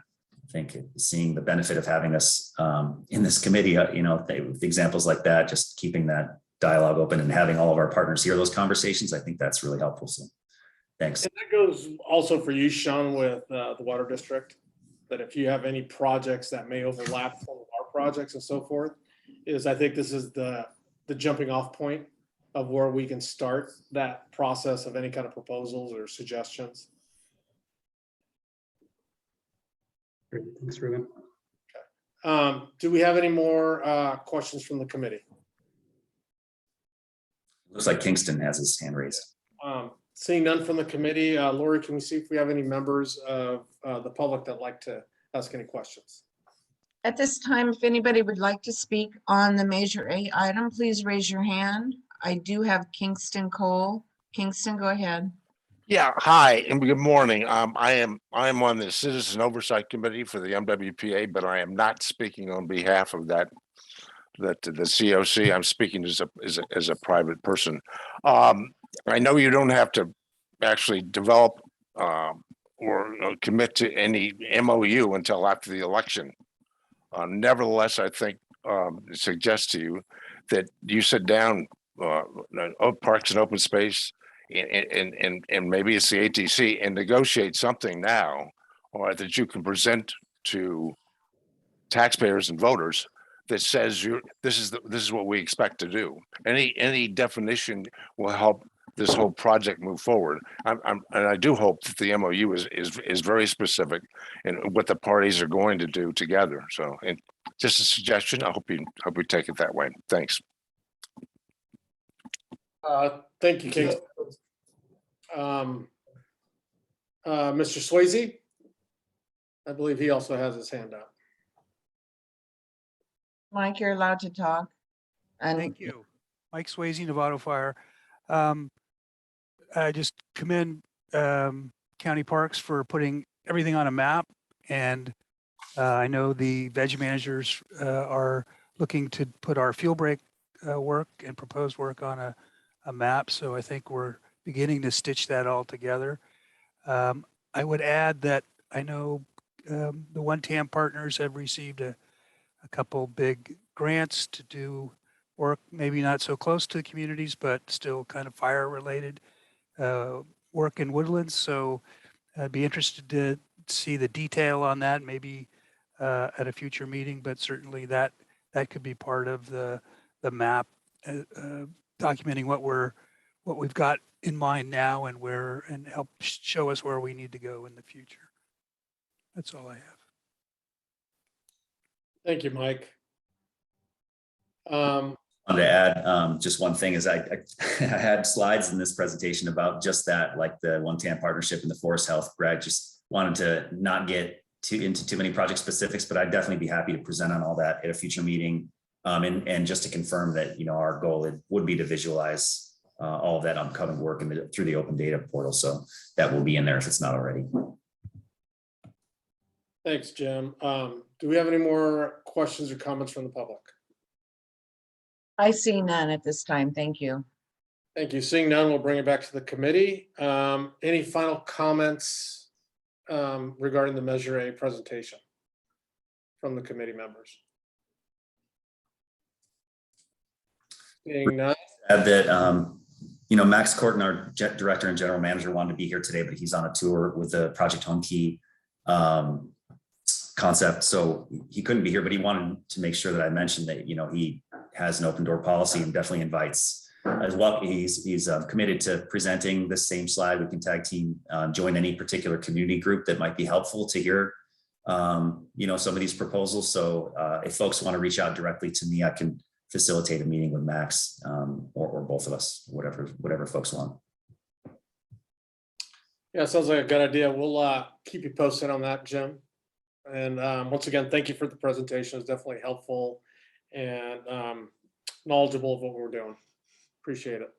Speaker 6: think seeing the benefit of having us in this committee, with examples like that, just keeping that dialogue open and having all of our partners hear those conversations, I think that's really helpful. So thanks.
Speaker 1: And that goes also for you, Sean, with the water district, that if you have any projects that may overlap some of our projects and so forth, I think this is the jumping off point of where we can start that process of any kind of proposals or suggestions.
Speaker 8: Great. Thanks, Ruben.
Speaker 1: Do we have any more questions from the committee?
Speaker 6: Looks like Kingston has his hand raised.
Speaker 1: Seeing none from the committee, Lori, can we see if we have any members of the public that like to ask any questions?
Speaker 2: At this time, if anybody would like to speak on the Measure A item, please raise your hand. I do have Kingston Cole. Kingston, go ahead.
Speaker 10: Yeah, hi and good morning. I am on the Citizen Oversight Committee for the MWPA, but I am not speaking on behalf of the COC. I'm speaking as a private person. I know you don't have to actually develop or commit to any MOU until after the election. Nevertheless, I think suggest to you that you sit down Parks and Open Space and maybe it's the ATC and negotiate something now, or that you can present to taxpayers and voters that says this is what we expect to do. Any definition will help this whole project move forward. And I do hope that the MOU is very specific in what the parties are going to do together. So, and just a suggestion. I hope you take it that way. Thanks.
Speaker 1: Thank you, Kingston. Mr. Swayze? I believe he also has his hand up.
Speaker 2: Mike, you're allowed to talk. And
Speaker 11: Thank you. Mike Swayze, Novato Fire. I just commend County Parks for putting everything on a map. And I know the veg managers are looking to put our fuel break work and proposed work on a map. So I think we're beginning to stitch that all together. I would add that I know the One TAM partners have received a couple big grants to do work, maybe not so close to the communities, but still kind of fire related work in woodlands. So I'd be interested to see the detail on that, maybe at a future meeting, but certainly that could be part of the map, documenting what we've got in mind now and help show us where we need to go in the future. That's all I have.
Speaker 1: Thank you, Mike.
Speaker 6: I wanted to add just one thing is I had slides in this presentation about just that, like the One TAM partnership and the forest health. Greg just wanted to not get into too many project specifics, but I'd definitely be happy to present on all that at a future meeting. And just to confirm that, you know, our goal would be to visualize all of that upcoming work through the open data portal. So that will be in there if it's not already.
Speaker 1: Thanks, Jim. Do we have any more questions or comments from the public?
Speaker 2: I see none at this time. Thank you.
Speaker 1: Thank you. Seeing none, we'll bring it back to the committee. Any final comments regarding the Measure A presentation from the committee members? Seeing none.
Speaker 6: Add that, you know, Max Corton, our director and general manager, wanted to be here today, but he's on a tour with the Project Home Key concept. So he couldn't be here, but he wanted to make sure that I mentioned that, you know, he has an open door policy and definitely invites as well. He's committed to presenting the same slide. We can tag team, join any particular community group that might be helpful to hear, you know, some of these proposals. So if folks want to reach out directly to me, I can facilitate a meeting with Max or both of us, whatever folks want.
Speaker 1: Yeah, sounds like a good idea. We'll keep you posted on that, Jim. And once again, thank you for the presentation. It's definitely helpful and knowledgeable of what we're doing. Appreciate it.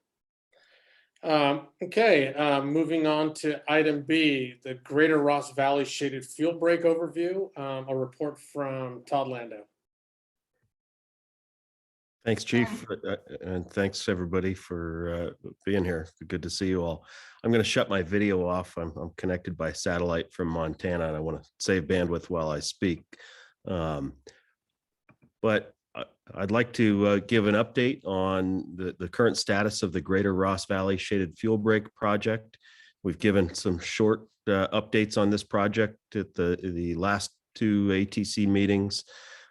Speaker 1: Okay, moving on to item B, the Greater Ross Valley Shaded Field Break Overview, a report from Todd Landau.
Speaker 5: Thanks, Chief, and thanks everybody for being here. Good to see you all. I'm going to shut my video off. I'm connected by satellite from Montana, and I want to save bandwidth while I speak. But I'd like to give an update on the current status of the Greater Ross Valley Shaded Fuel Break project. We've given some short updates on this project at the last two ATC meetings.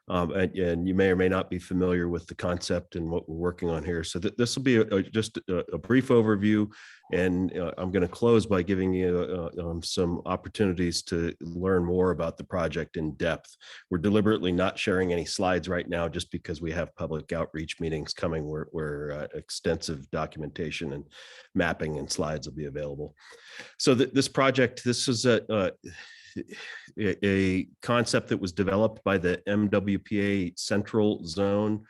Speaker 5: And you may or may not be familiar with the concept and what we're working on here. So this will be just a brief overview, and I'm going to close by giving you some opportunities to learn more about the project in depth. We're deliberately not sharing any slides right now just because we have public outreach meetings coming where extensive documentation and mapping and slides will be available. So this project, this is a concept that was developed by the MWPA Central Zone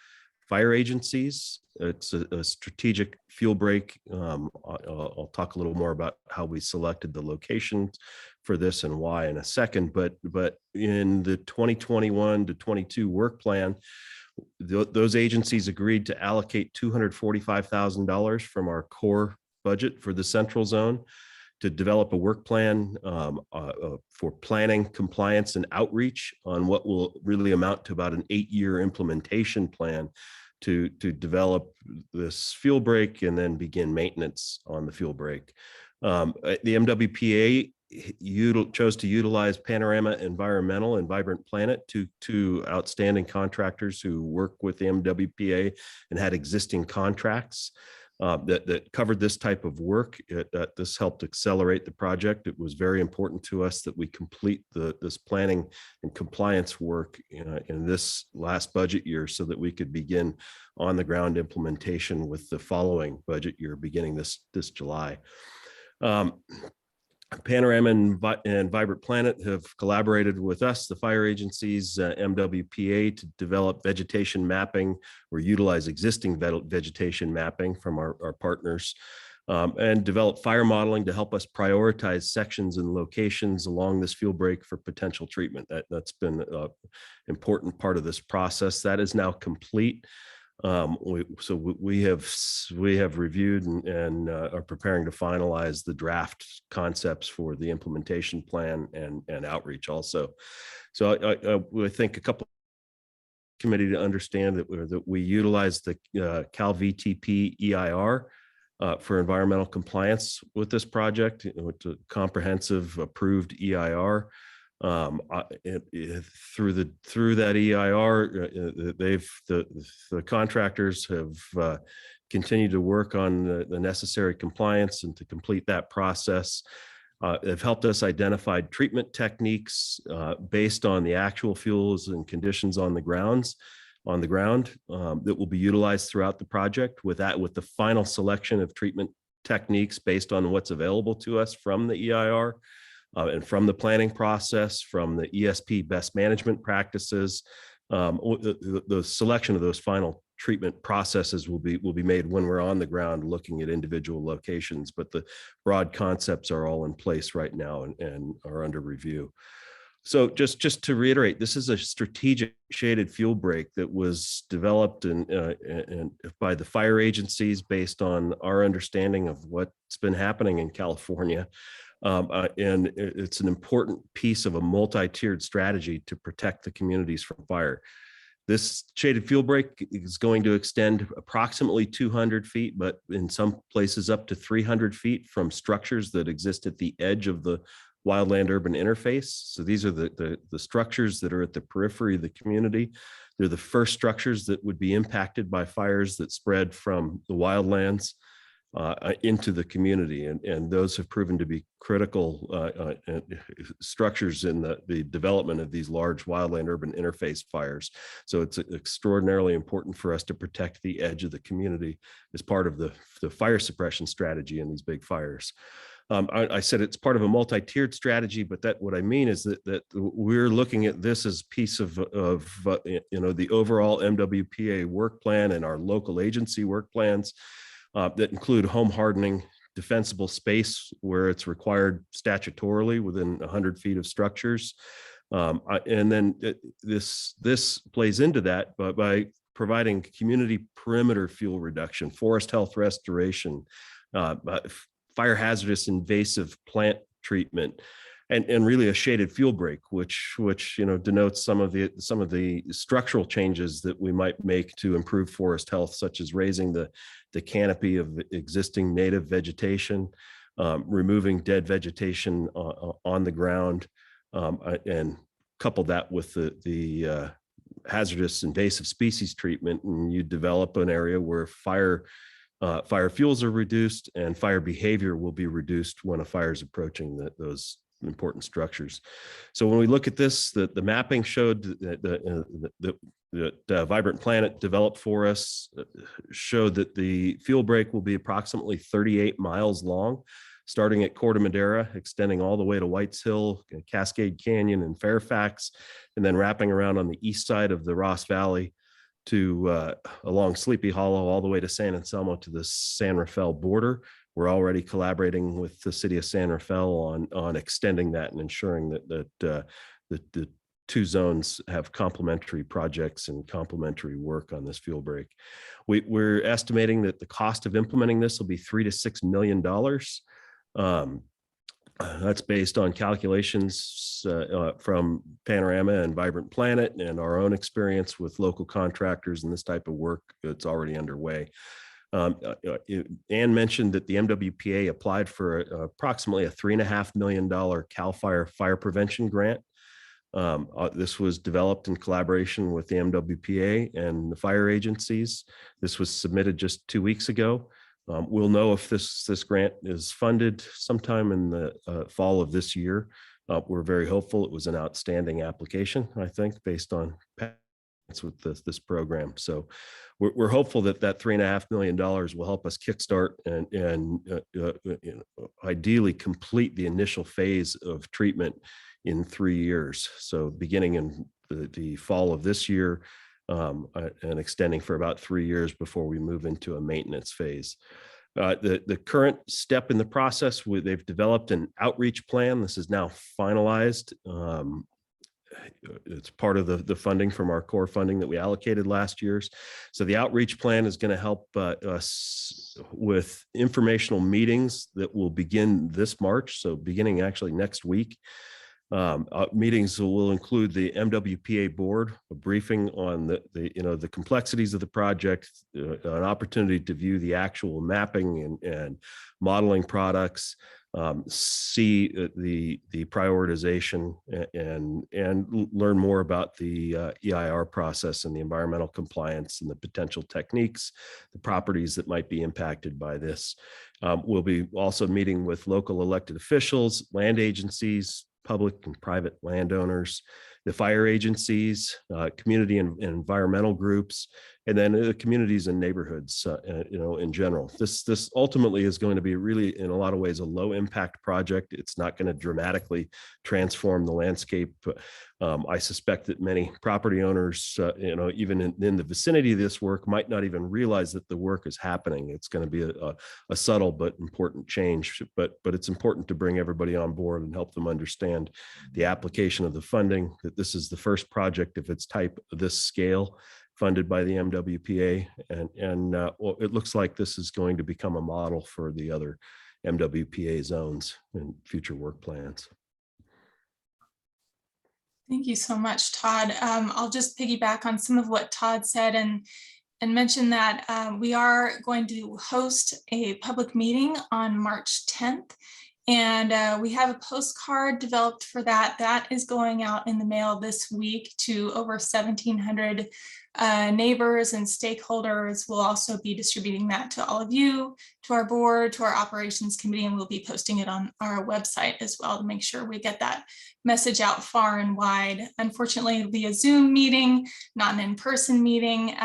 Speaker 5: Fire Agencies. It's a strategic fuel break. I'll talk a little more about how we selected the locations for this and why in a second, but in the 2021 to 22 work plan, those agencies agreed to allocate $245,000 from our core budget for the Central Zone to develop a work plan for planning, compliance, and outreach on what will really amount to about an 8-year implementation plan to develop this fuel break and then begin maintenance on the fuel break. The MWPA chose to utilize Panorama Environmental and Vibrant Planet, two outstanding contractors who work with the MWPA and had existing contracts that covered this type of work. This helped accelerate the project. It was very important to us that we complete this planning and compliance work in this last budget year so that we could begin on the ground implementation with the following budget year beginning this July. Panorama and Vibrant Planet have collaborated with us, the fire agencies, MWPA, to develop vegetation mapping or utilize existing vegetation mapping from our partners, and develop fire modeling to help us prioritize sections and locations along this fuel break for potential treatment. That's been an important part of this process. That is now complete. We have reviewed and are preparing to finalize the draft concepts for the implementation plan and outreach also. So I think a couple committee to understand that we utilize the Cal VTP EIR for environmental compliance with this project. It's a comprehensive approved EIR. Through that EIR, the contractors have continued to work on the necessary compliance and to complete that process. They've helped us identify treatment techniques based on the actual fuels and conditions on the ground that will be utilized throughout the project. With the final selection of treatment techniques based on what's available to us from the EIR. And from the planning process, from the ESP best management practices, the selection of those final treatment processes will be made when we're on the ground looking at individual locations. But the broad concepts are all in place right now and are under review. So just to reiterate, this is a strategic shaded fuel break that was developed and by the fire agencies based on our understanding of what's been happening in California. And it's an important piece of a multi-tiered strategy to protect the communities from fire. This shaded fuel break is going to extend approximately 200 feet, but in some places up to 300 feet from structures that exist at the edge of the wildland urban interface. So these are the structures that are at the periphery of the community. They're the first structures that would be impacted by fires that spread from the wildlands into the community, and those have proven to be critical structures in the development of these large wildland urban interface fires. So it's extraordinarily important for us to protect the edge of the community as part of the fire suppression strategy in these big fires. I said it's part of a multi-tiered strategy, but what I mean is that we're looking at this as piece of the overall MWPA work plan and our local agency work plans. That include home hardening, defensible space where it's required statutorily within 100 feet of structures. And then this plays into that by providing community perimeter fuel reduction, forest health restoration, fire hazardous invasive plant treatment, and really a shaded fuel break, which denotes some of the structural changes that we might make to improve forest health, such as raising the canopy of existing native vegetation, removing dead vegetation on the ground, and couple that with the hazardous invasive species treatment, and you develop an area where fire fuels are reduced and fire behavior will be reduced when a fire is approaching those important structures. So when we look at this, the mapping showed that Vibrant Planet developed for us showed that the fuel break will be approximately 38 miles long, starting at Corte Madera, extending all the way to Whites Hill, Cascade Canyon, and Fairfax, and then wrapping around on the east side of the Ross Valley to along Sleepy Hollow all the way to San Anselmo to the San Rafael border. We're already collaborating with the city of San Rafael on extending that and ensuring that the two zones have complementary projects and complementary work on this fuel break. We're estimating that the cost of implementing this will be $3 to $6 million. That's based on calculations from Panorama and Vibrant Planet and our own experience with local contractors and this type of work that's already underway. Ann mentioned that the MWPA applied for approximately a $3.5 million CAL FIRE fire prevention grant. This was developed in collaboration with the MWPA and the fire agencies. This was submitted just 2 weeks ago. We'll know if this grant is funded sometime in the fall of this year. We're very hopeful. It was an outstanding application, I think, based on with this program. So we're hopeful that that $3.5 million will help us kickstart and ideally complete the initial phase of treatment in 3 years. So beginning in the fall of this year and extending for about 3 years before we move into a maintenance phase. The current step in the process, they've developed an outreach plan. This is now finalized. It's part of the funding from our core funding that we allocated last year's. So the outreach plan is going to help us with informational meetings that will begin this March. So beginning actually next week. Meetings will include the MWPA board, a briefing on the complexities of the project, an opportunity to view the actual mapping and modeling products, see the prioritization and learn more about the EIR process and the environmental compliance and the potential techniques, the properties that might be impacted by this. We'll be also meeting with local elected officials, land agencies, public and private landowners, the fire agencies, community and environmental groups, and then the communities and neighborhoods, in general. This ultimately is going to be really, in a lot of ways, a low impact project. It's not going to dramatically transform the landscape. I suspect that many property owners, even in the vicinity of this work, might not even realize that the work is happening. It's going to be a subtle but important change, but it's important to bring everybody on board and help them understand the application of the funding, that this is the first project of its type of this scale funded by the MWPA. And it looks like this is going to become a model for the other MWPA zones and future work plans.
Speaker 3: Thank you so much, Todd. I'll just piggyback on some of what Todd said and mention that we are going to host a public meeting on March 10th. And we have a postcard developed for that. That is going out in the mail this week to over 1,700 neighbors and stakeholders. We'll also be distributing that to all of you, to our board, to our operations committee, and we'll be posting it on our website as well to make sure we get that message out far and wide. Unfortunately, it'll be a Zoom meeting, not an in-person meeting,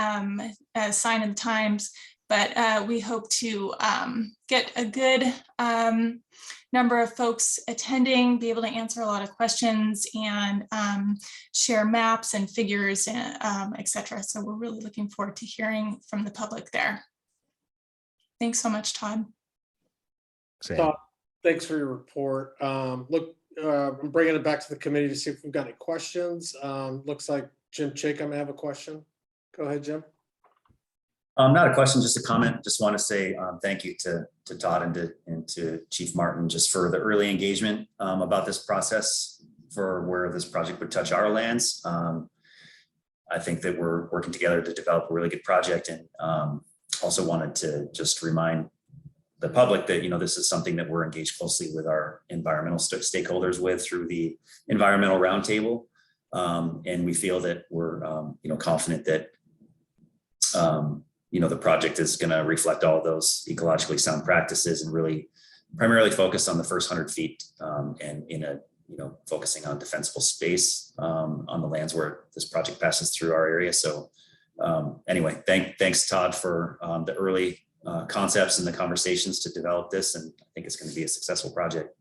Speaker 3: as sign of the times, but we hope to get a good number of folks attending, be able to answer a lot of questions and share maps and figures, et cetera. So we're really looking forward to hearing from the public there. Thanks so much, Todd.
Speaker 1: Todd, thanks for your report. Look, I'm bringing it back to the committee to see if we've got any questions. Looks like Jim Chacom may have a question. Go ahead, Jim.
Speaker 6: Not a question, just a comment. Just want to say thank you to Todd and to Chief Martin just for the early engagement about this process for where this project would touch our lands. I think that we're working together to develop a really good project, and also wanted to just remind the public that this is something that we're engaged closely with our environmental stakeholders with through the environmental roundtable, and we feel that we're confident that the project is going to reflect all those ecologically sound practices and really primarily focus on the first 100 feet and in a, focusing on defensible space on the lands where this project passes through our area. So anyway, thanks Todd for the early concepts and the conversations to develop this. And I think it's going to be a successful project.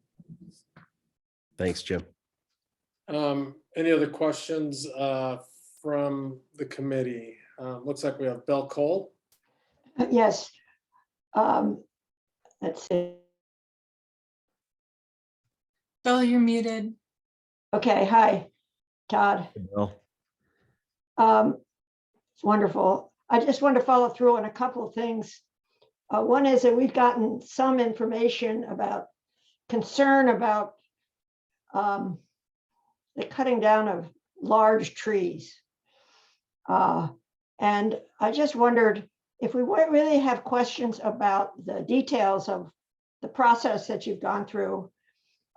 Speaker 5: Thanks, Jim.
Speaker 1: Any other questions from the committee? Looks like we have Bell Cole.
Speaker 7: Yes. Let's see.
Speaker 3: Bill, you're muted.
Speaker 7: Okay, hi, Todd.
Speaker 5: Well,
Speaker 7: it's wonderful. I just want to follow through on a couple of things. One is that we've gotten some information about concern about the cutting down of large trees. And I just wondered if we really have questions about the details of the process that you've gone through.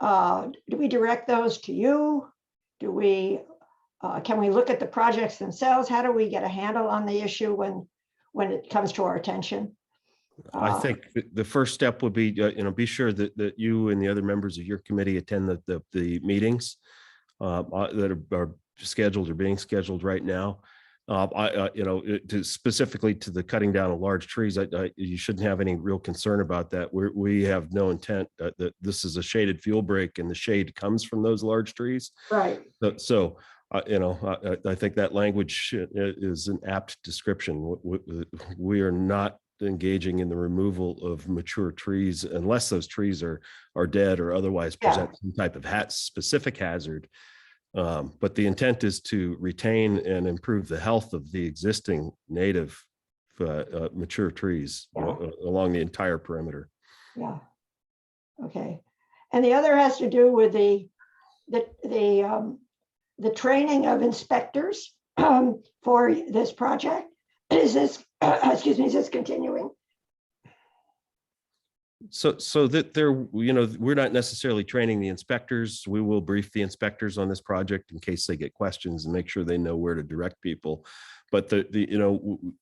Speaker 7: Do we direct those to you? Do we, can we look at the projects themselves? How do we get a handle on the issue when it comes to our attention?
Speaker 5: I think the first step would be, be sure that you and the other members of your committee attend the meetings that are scheduled or being scheduled right now. To specifically to the cutting down of large trees, you shouldn't have any real concern about that. We have no intent that this is a shaded fuel break, and the shade comes from those large trees.
Speaker 7: Right.
Speaker 5: So I think that language is an apt description. We are not engaging in the removal of mature trees unless those trees are dead or otherwise present some type of specific hazard. But the intent is to retain and improve the health of the existing native mature trees along the entire perimeter.
Speaker 7: Yeah. Okay. And the other has to do with the training of inspectors for this project. Is this, excuse me, is this continuing?
Speaker 5: So that we're not necessarily training the inspectors. We will brief the inspectors on this project in case they get questions and make sure they know where to direct people. But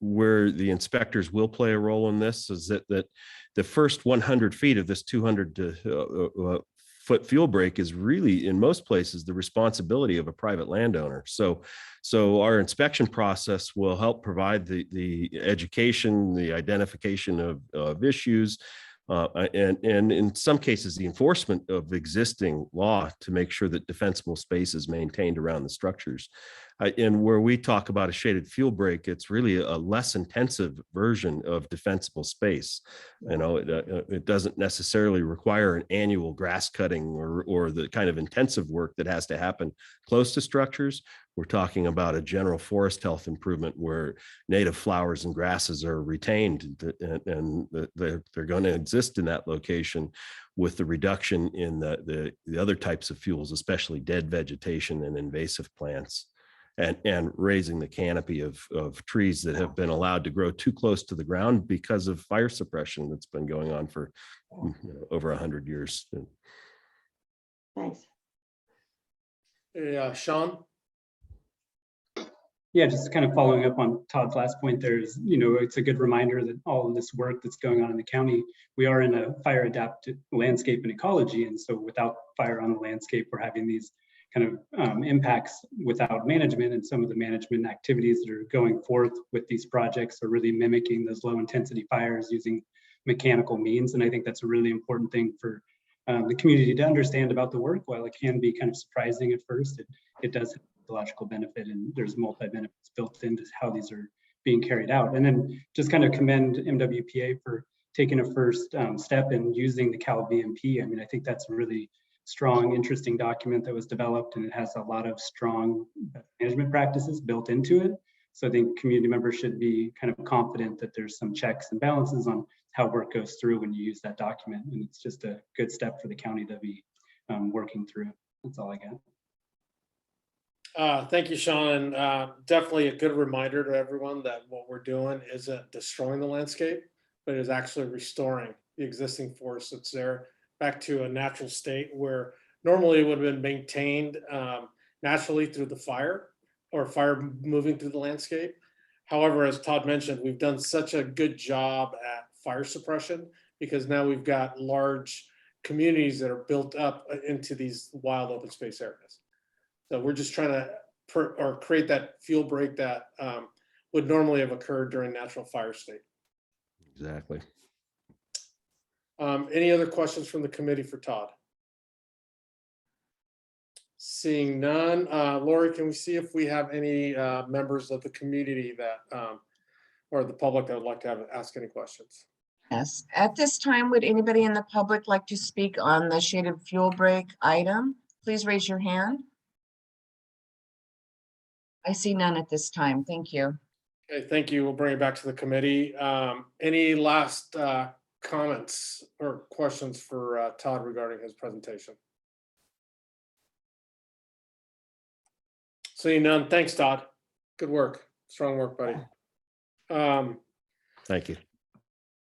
Speaker 5: where the inspectors will play a role in this is that the first 100 feet of this 200 foot fuel break is really in most places the responsibility of a private landowner. So our inspection process will help provide the education, the identification of issues, and in some cases, the enforcement of existing law to make sure that defensible space is maintained around the structures. And where we talk about a shaded fuel break, it's really a less intensive version of defensible space. It doesn't necessarily require an annual grass cutting or the kind of intensive work that has to happen close to structures. We're talking about a general forest health improvement where native flowers and grasses are retained and they're going to exist in that location, with the reduction in the other types of fuels, especially dead vegetation and invasive plants, and raising the canopy of trees that have been allowed to grow too close to the ground because of fire suppression that's been going on for over 100 years.
Speaker 7: Thanks.
Speaker 1: Yeah, Sean?
Speaker 8: Yeah, just kind of following up on Todd's last point, there's, it's a good reminder that all of this work that's going on in the county, we are in a fire adapted landscape and ecology. And so without fire on the landscape, we're having these kind of impacts without management, and some of the management activities that are going forth with these projects are really mimicking those low intensity fires using mechanical means. And I think that's a really important thing for the community to understand about the work. While it can be kind of surprising at first, it does have ecological benefit, and there's multi-benefits built into how these are being carried out. And then just kind of commend MWPA for taking a first step in using the Cal BMP. I mean, I think that's a really strong, interesting document that was developed, and it has a lot of strong management practices built into it. So I think community members should be kind of confident that there's some checks and balances on how work goes through when you use that document. And it's just a good step for the county to be working through. That's all I got.
Speaker 1: Thank you, Sean. Definitely a good reminder to everyone that what we're doing isn't destroying the landscape, but is actually restoring the existing forest that's there back to a natural state where normally it would have been maintained naturally through the fire or fire moving through the landscape. However, as Todd mentioned, we've done such a good job at fire suppression because now we've got large communities that are built up into these wild open space areas. So we're just trying to create that fuel break that would normally have occurred during natural fire state.
Speaker 5: Exactly.
Speaker 1: Any other questions from the committee for Todd? Seeing none. Lori, can we see if we have any members of the community that or the public that would like to ask any questions?
Speaker 2: Yes, at this time, would anybody in the public like to speak on the shaded fuel break item? Please raise your hand. I see none at this time. Thank you.
Speaker 1: Okay, thank you. We'll bring it back to the committee. Any last comments or questions for Todd regarding his presentation? Seeing none. Thanks, Todd. Good work. Strong work, buddy.
Speaker 5: Thank you.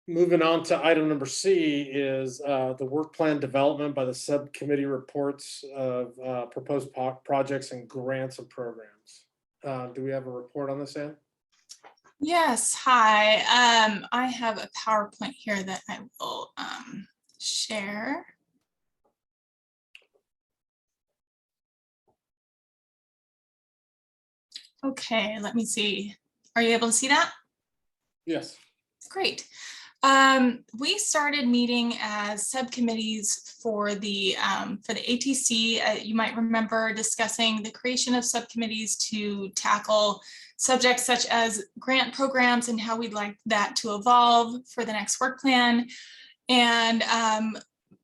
Speaker 1: Moving on to item number C is the work plan development by the subcommittee reports of proposed projects and grants and programs. Do we have a report on this, Ann?
Speaker 3: Yes, hi. I have a PowerPoint here that I will share. Okay, let me see. Are you able to see that?
Speaker 1: Yes.
Speaker 3: Great. We started meeting as subcommittees for the ATC. You might remember discussing the creation of subcommittees to tackle subjects such as grant programs and how we'd like that to evolve for the next work plan, and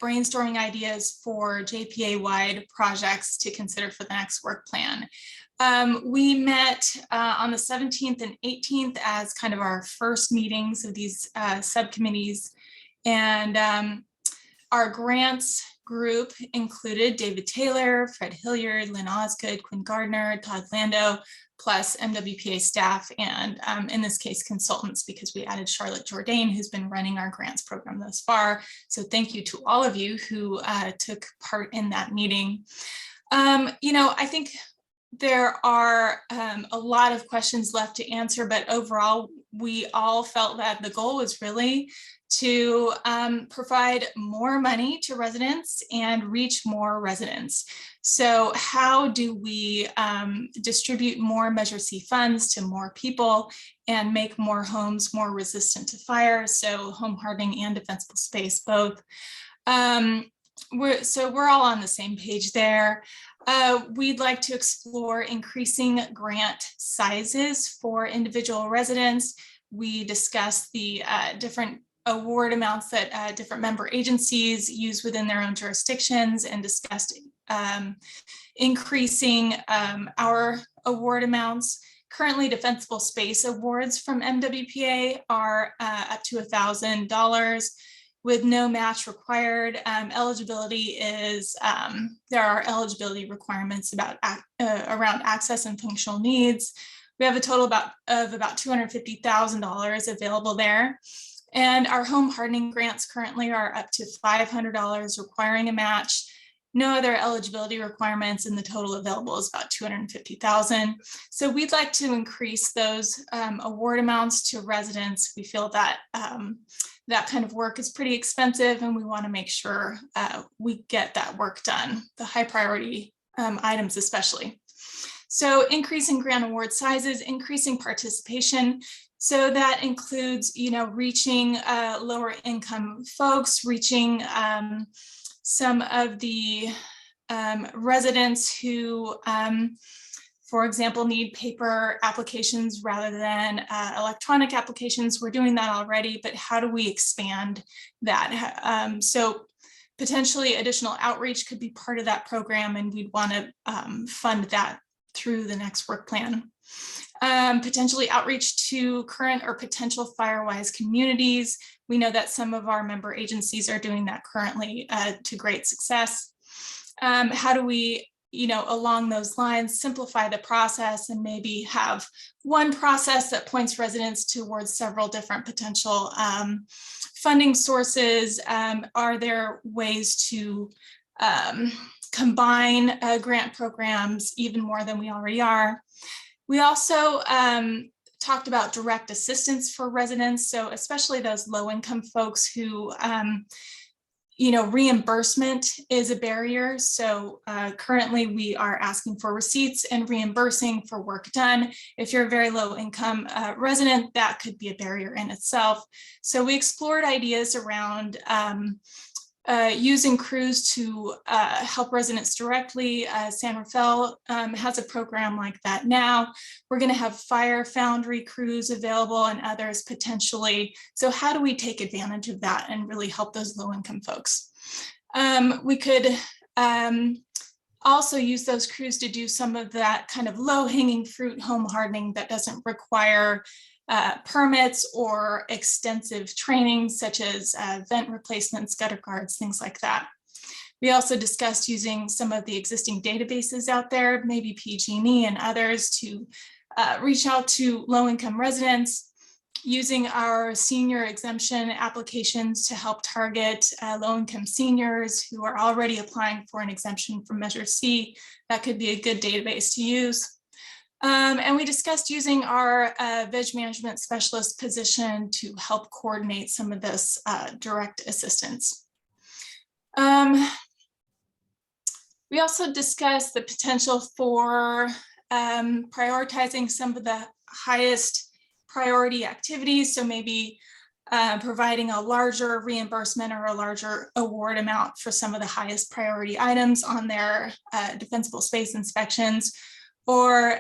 Speaker 3: brainstorming ideas for JPA-wide projects to consider for the next work plan. We met on the 17th and 18th as kind of our first meetings of these subcommittees. And our grants group included David Taylor, Fred Hilliard, Lynn Osgood, Quinn Gardner, Todd Landau, plus MWPA staff, and in this case, consultants, because we added Charlotte Jourdain, who's been running our grants program thus far. So thank you to all of you who took part in that meeting. I think there are a lot of questions left to answer, but overall, we all felt that the goal was really to provide more money to residents and reach more residents. So how do we distribute more Measure C funds to more people and make more homes more resistant to fire? So home hardening and defensible space, both. We're all on the same page there. We'd like to explore increasing grant sizes for individual residents. We discussed the different award amounts that different member agencies use within their own jurisdictions, and discussed increasing our award amounts. Currently, defensible space awards from MWPA are up to $1,000 with no match required. Eligibility is, there are eligibility requirements about around access and functional needs. We have a total of about $250,000 available there. And our home hardening grants currently are up to $500 requiring a match. No other eligibility requirements, and the total available is about $250,000. So we'd like to increase those award amounts to residents. We feel that that kind of work is pretty expensive, and we want to make sure we get that work done, the high priority items especially. So increasing grant award sizes, increasing participation. So that includes, reaching lower income folks, reaching some of the residents who, for example, need paper applications rather than electronic applications. We're doing that already, but how do we expand that? So potentially additional outreach could be part of that program, and we'd want to fund that through the next work plan. Potentially outreach to current or potential fire-wise communities. We know that some of our member agencies are doing that currently to great success. How do we, along those lines, simplify the process and maybe have one process that points residents towards several different potential funding sources? Are there ways to combine grant programs even more than we already are? We also talked about direct assistance for residents, so especially those low-income folks who, reimbursement is a barrier. So currently we are asking for receipts and reimbursing for work done. If you're a very low-income resident, that could be a barrier in itself. So we explored ideas around using crews to help residents directly. San Rafael has a program like that now. We're going to have Fire Foundry crews available and others potentially. So how do we take advantage of that and really help those low-income folks? We could also use those crews to do some of that kind of low-hanging fruit home hardening that doesn't require permits or extensive training, such as vent replacements, gutter guards, things like that. We also discussed using some of the existing databases out there, maybe PG&E and others, to reach out to low-income residents, using our senior exemption applications to help target low-income seniors who are already applying for an exemption from Measure C. That could be a good database to use. And we discussed using our veg management specialist position to help coordinate some of this direct assistance. We also discussed the potential for prioritizing some of the highest priority activities. So maybe providing a larger reimbursement or a larger award amount for some of the highest priority items on their defensible space inspections, or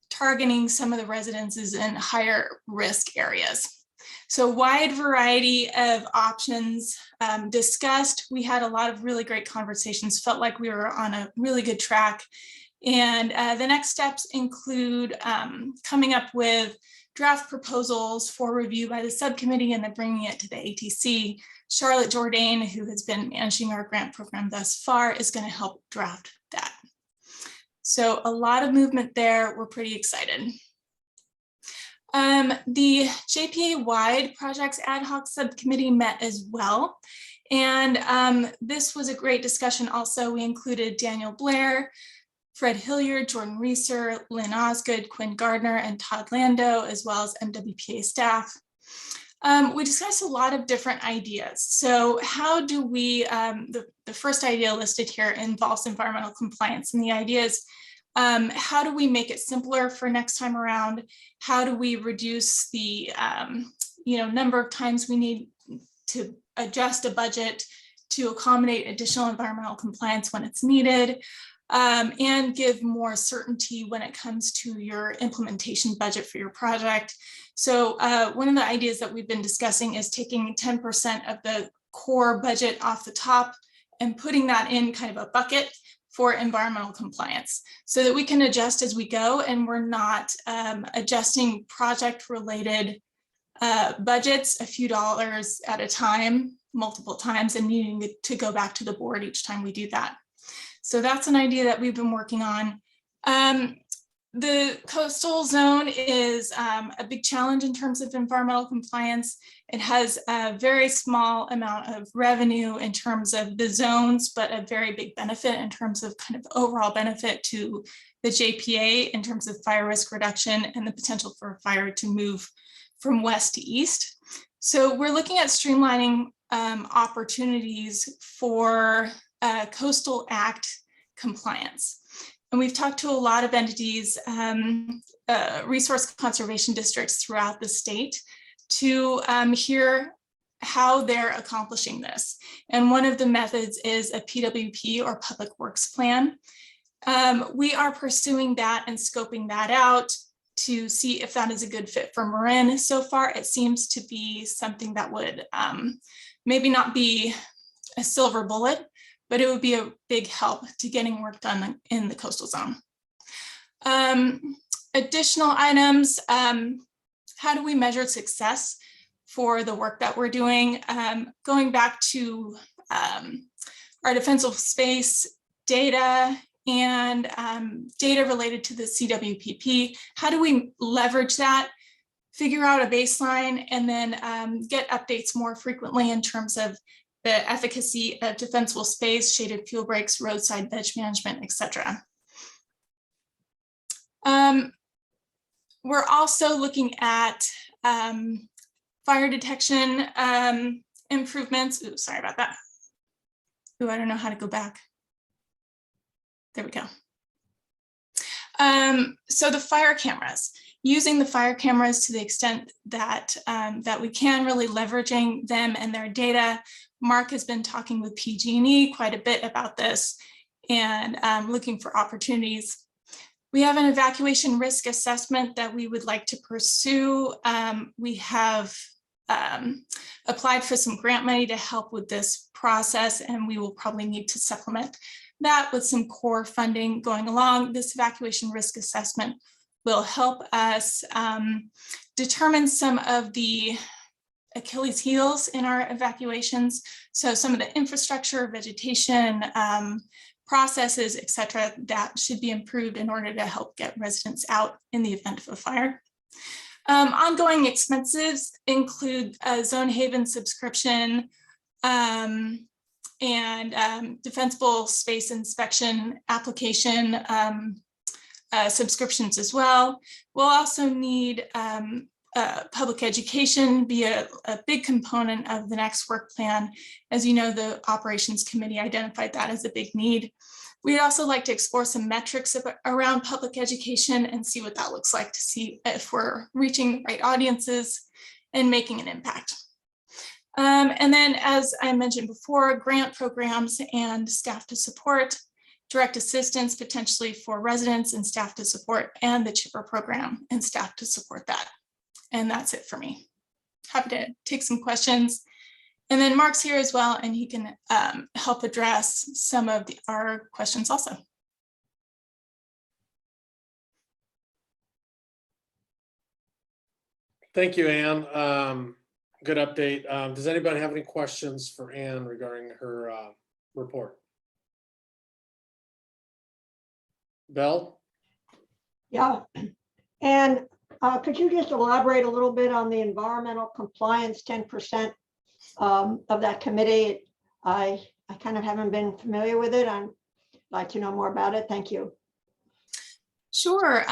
Speaker 3: targeting some of the residences in higher risk areas. So wide variety of options discussed. We had a lot of really great conversations, felt like we were on a really good track. And the next steps include coming up with draft proposals for review by the subcommittee and then bringing it to the ATC. Charlotte Jourdain, who has been managing our grant program thus far, is going to help draft that. So a lot of movement there. We're pretty excited. The JPA-wide projects ad hoc subcommittee met as well. And this was a great discussion also. We included Daniel Blair, Fred Hilliard, Jordan Reeser, Lynn Osgood, Quinn Gardner, and Todd Landau, as well as MWPA staff. We discussed a lot of different ideas. So how do we, the first idea listed here involves environmental compliance. And the idea is, how do we make it simpler for next time around? How do we reduce the number of times we need to adjust a budget to accommodate additional environmental compliance when it's needed? And give more certainty when it comes to your implementation budget for your project. So one of the ideas that we've been discussing is taking 10% of the core budget off the top and putting that in kind of a bucket for environmental compliance so that we can adjust as we go and we're not adjusting project related budgets a few dollars at a time, multiple times, and needing to go back to the board each time we do that. So that's an idea that we've been working on. The coastal zone is a big challenge in terms of environmental compliance. It has a very small amount of revenue in terms of the zones, but a very big benefit in terms of kind of overall benefit to the JPA in terms of fire risk reduction and the potential for fire to move from west to east. So we're looking at streamlining opportunities for Coastal Act compliance. And we've talked to a lot of entities, resource conservation districts throughout the state to hear how they're accomplishing this. And one of the methods is a PWP or public works plan. We are pursuing that and scoping that out to see if that is a good fit for Marin. So far, it seems to be something that would maybe not be a silver bullet, but it would be a big help to getting work done in the coastal zone. Additional items, how do we measure success for the work that we're doing? Going back to our defensive space data and data related to the CWPP, how do we leverage that, figure out a baseline, and then get updates more frequently in terms of the efficacy of defensible space, shaded fuel breaks, roadside veg management, etc. We're also looking at fire detection improvements. Ooh, sorry about that. Ooh, I don't know how to go back. There we go. So the fire cameras, using the fire cameras to the extent that that we can, really leveraging them and their data. Mark has been talking with PG&E quite a bit about this and looking for opportunities. We have an evacuation risk assessment that we would like to pursue. We have applied for some grant money to help with this process, and we will probably need to supplement that with some core funding going along. This evacuation risk assessment will help us determine some of the Achilles heels in our evacuations. So some of the infrastructure, vegetation, processes, et cetera, that should be improved in order to help get residents out in the event of a fire. Ongoing expenses include a Zone Haven subscription and defensible space inspection application subscriptions as well. We'll also need public education be a big component of the next work plan. As you know, the operations committee identified that as a big need. We'd also like to explore some metrics around public education and see what that looks like, to see if we're reaching the right audiences and making an impact. And then, as I mentioned before, grant programs and staff to support, direct assistance potentially for residents and staff to support, and the CHIPPR program and staff to support that. And that's it for me. Happy to take some questions. And then Mark's here as well, and he can help address some of our questions also.
Speaker 1: Thank you, Ann. Good update. Does anybody have any questions for Ann regarding her report? Belle?
Speaker 7: Yeah, and could you just elaborate a little bit on the environmental compliance 10% of that committee? I kind of haven't been familiar with it. I'd like to know more about it. Thank you.
Speaker 3: Sure.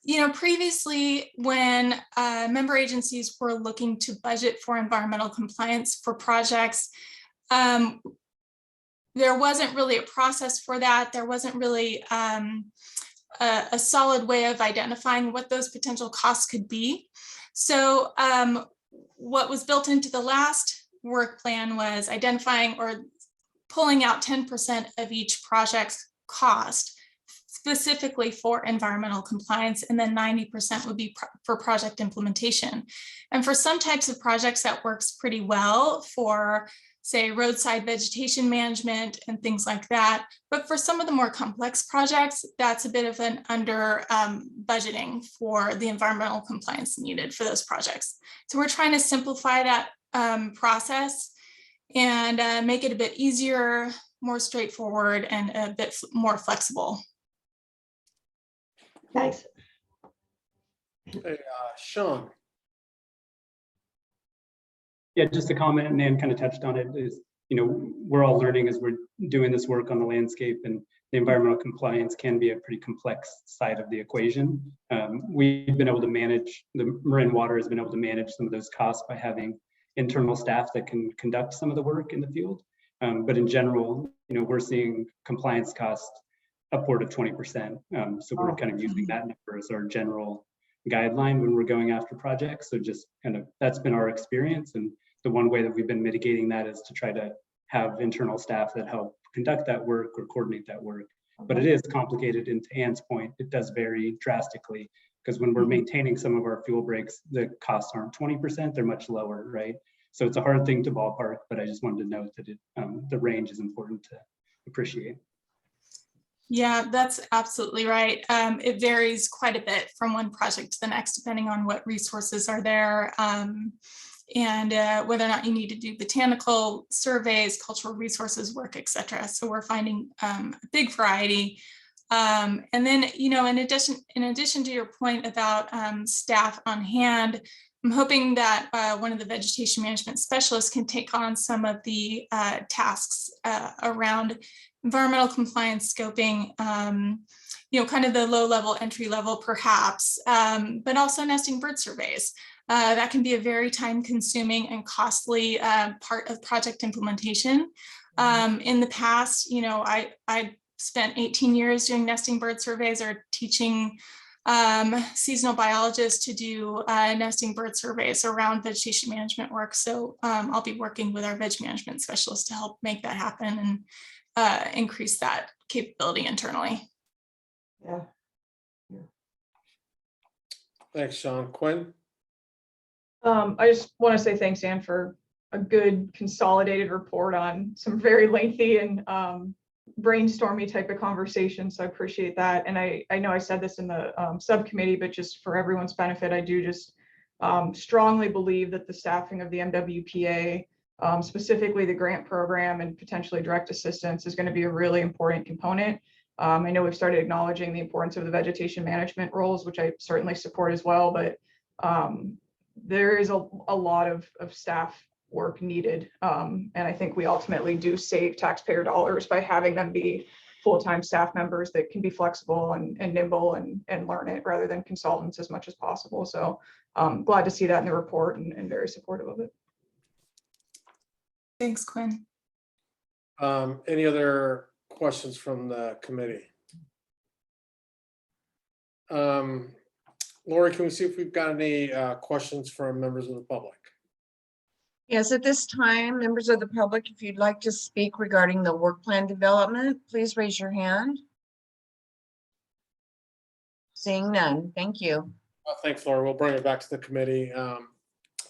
Speaker 3: You know, previously when member agencies were looking to budget for environmental compliance for projects, there wasn't really a process for that. There wasn't really a solid way of identifying what those potential costs could be. So what was built into the last work plan was identifying or pulling out 10% of each project's cost specifically for environmental compliance, and then 90% would be for project implementation. And for some types of projects that works pretty well for, say, roadside vegetation management and things like that. But for some of the more complex projects, that's a bit of an under budgeting for the environmental compliance needed for those projects. So we're trying to simplify that process and make it a bit easier, more straightforward, and a bit more flexible.
Speaker 7: Thanks.
Speaker 1: Hey, Sean.
Speaker 8: Yeah, just a comment, and Nan kind of touched on it, is, you know, we're all learning as we're doing this work on the landscape, and the environmental compliance can be a pretty complex side of the equation. We've been able to manage, the Marin Water has been able to manage some of those costs by having internal staff that can conduct some of the work in the field. But in general, you know, we're seeing compliance costs upward of 20%. So we're kind of using that number as our general guideline when we're going after projects. So just kind of, that's been our experience. And the one way that we've been mitigating that is to try to have internal staff that help conduct that work or coordinate that work. But it is complicated, and to Ann's point, it does vary drastically, because when we're maintaining some of our fuel breaks, the costs aren't 20%, they're much lower, right? So it's a hard thing to ballpark, but I just wanted to note that the range is important to appreciate.
Speaker 3: Yeah, that's absolutely right. It varies quite a bit from one project to the next, depending on what resources are there and whether or not you need to do botanical surveys, cultural resources work, etc. So we're finding a big variety. And then, you know, in addition to your point about staff on hand, I'm hoping that one of the vegetation management specialists can take on some of the tasks around environmental compliance scoping, you know, kind of the low level, entry level perhaps, but also nesting bird surveys. That can be a very time consuming and costly part of project implementation. In the past, you know, I spent 18 years doing nesting bird surveys or teaching seasonal biologists to do nesting bird surveys around vegetation management work. So I'll be working with our veg management specialist to help make that happen and increase that capability internally.
Speaker 7: Yeah.
Speaker 1: Thanks, Sean. Quinn?
Speaker 9: I just want to say thanks, Ann, for a good consolidated report on some very lengthy and brainstormy type of conversation. So I appreciate that. And I know I said this in the subcommittee, but just for everyone's benefit, I do just strongly believe that the staffing of the MWPA, specifically the grant program and potentially direct assistance, is going to be a really important component. I know we've started acknowledging the importance of the vegetation management roles, which I certainly support as well, but there is a lot of staff work needed. And I think we ultimately do save taxpayer dollars by having them be full-time staff members that can be flexible and nimble and learn it rather than consultants as much as possible. So glad to see that in the report and very supportive of it.
Speaker 3: Thanks, Quinn.
Speaker 1: Any other questions from the committee? Lori, can we see if we've got any questions from members of the public?
Speaker 2: Yes, at this time, members of the public, if you'd like to speak regarding the work plan development, please raise your hand. Seeing none, thank you.
Speaker 1: Thanks, Laura. We'll bring it back to the committee.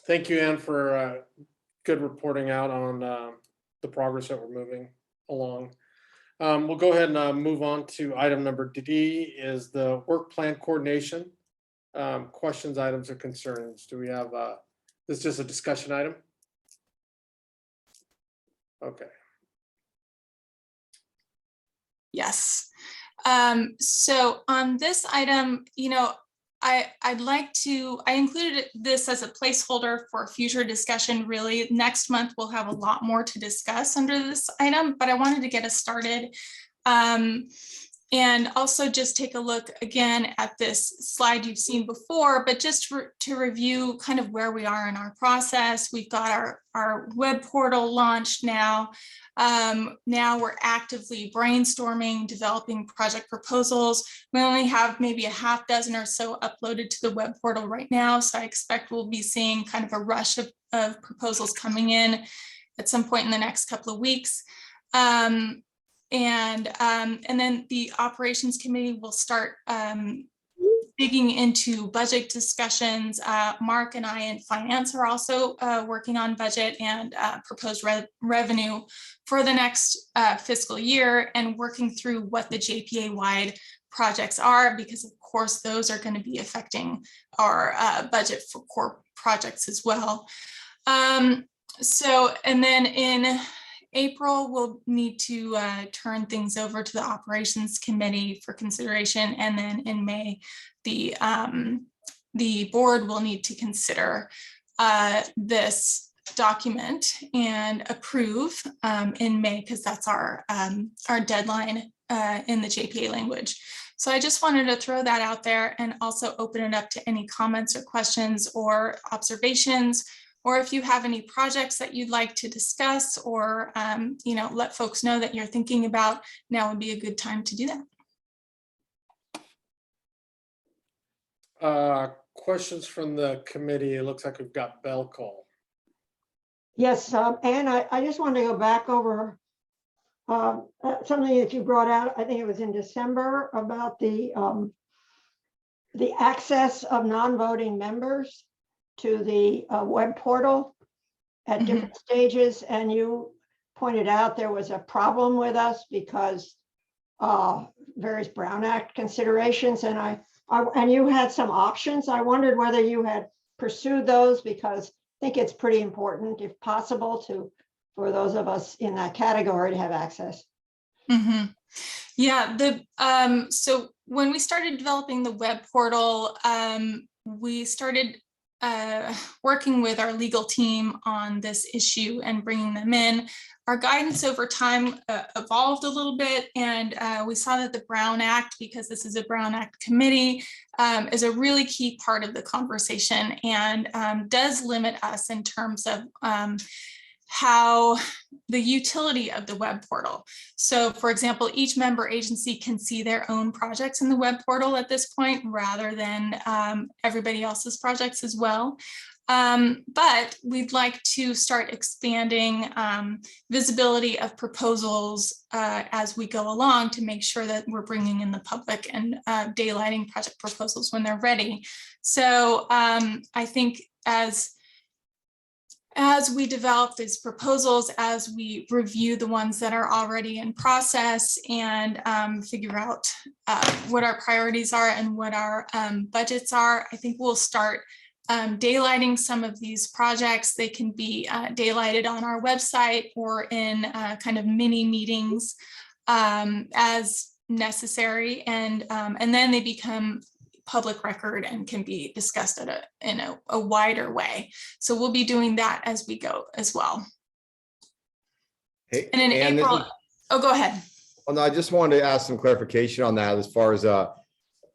Speaker 1: Thank you, Ann, for good reporting out on the progress that we're moving along. We'll go ahead and move on to item number D, is the work plan coordination. Questions, items, or concerns? Do we have, this is just a discussion item? Okay.
Speaker 3: Yes. So on this item, I included this as a placeholder for future discussion. Really, next month we'll have a lot more to discuss under this item, but I wanted to get us started. And also just take a look again at this slide you've seen before, but just to review kind of where we are in our process. We've got our web portal launched now. Now we're actively brainstorming, developing project proposals. We only have maybe a half dozen or so uploaded to the web portal right now. So I expect we'll be seeing kind of a rush of proposals coming in at some point in the next couple of weeks. And then the operations committee will start digging into budget discussions. Mark and I in finance are also working on budget and proposed revenue for the next fiscal year, and working through what the JPA-wide projects are, because of course those are going to be affecting our budget for core projects as well. And then in April, we'll need to turn things over to the operations committee for consideration. And then in May, the board will need to consider this document and approve in May, because that's our deadline in the JPA language. So I just wanted to throw that out there and also open it up to any comments or questions or observations, or if you have any projects that you'd like to discuss, or let folks know that you're thinking about, now would be a good time to do that.
Speaker 1: Questions from the committee? It looks like we've got bell call.
Speaker 7: Yes, Anne, I just wanted to go back over something that you brought out. I think it was in December, about the access of non-voting members to the web portal at different stages. And you pointed out there was a problem with us because various Brown Act considerations. And and you had some options. I wondered whether you had pursued those, because I think it's pretty important, if possible, for those of us in that category to have access.
Speaker 3: Mm-hmm. Yeah, so when we started developing the web portal, we started working with our legal team on this issue and bringing them in. Our guidance over time evolved a little bit, and we saw that the Brown Act, because this is a Brown Act committee, is a really key part of the conversation, and does limit us in terms of how the utility of the web portal. So for example, each member agency can see their own projects in the web portal at this point, rather than everybody else's projects as well. But we'd like to start expanding visibility of proposals as we go along, to make sure that we're bringing in the public and daylighting project proposals when they're ready. So I think as we develop these proposals, as we review the ones that are already in process, and figure out what our priorities are and what our budgets are, I think we'll start daylighting some of these projects. They can be daylighted on our website or in kind of mini meetings as necessary, and then they become public record and can be discussed in a wider way. So we'll be doing that as we go as well.
Speaker 12: Hey,
Speaker 3: and in April, oh, go ahead.
Speaker 12: Well, no, I just wanted to ask some clarification on that, as far as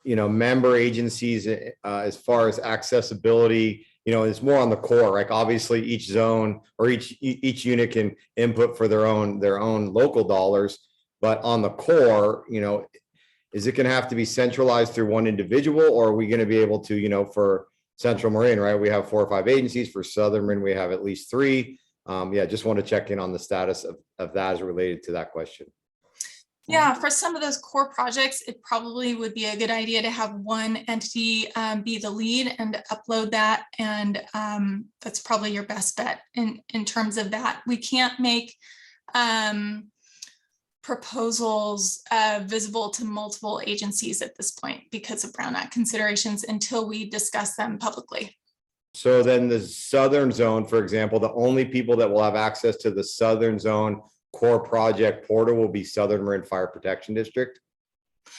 Speaker 12: member agencies as far as accessibility, it's more on the core, right? Obviously each zone or each unit can input for their own local dollars, but on the core, is it going to have to be centralized through one individual, or are we going to be able to, for Central Marin, right? We have 4 or 5 agencies. For Southern Marin, we have at least 3. Yeah, just want to check in on the status of that as related to that question.
Speaker 3: Yeah, for some of those core projects, it probably would be a good idea to have one entity be the lead and upload that. And that's probably your best bet in terms of that. We can't make proposals visible to multiple agencies at this point because of Brown Act considerations until we discuss them publicly.
Speaker 12: So then the Southern Zone, for example, the only people that will have access to the Southern Zone core project portal will be Southern Marin Fire Protection District. Is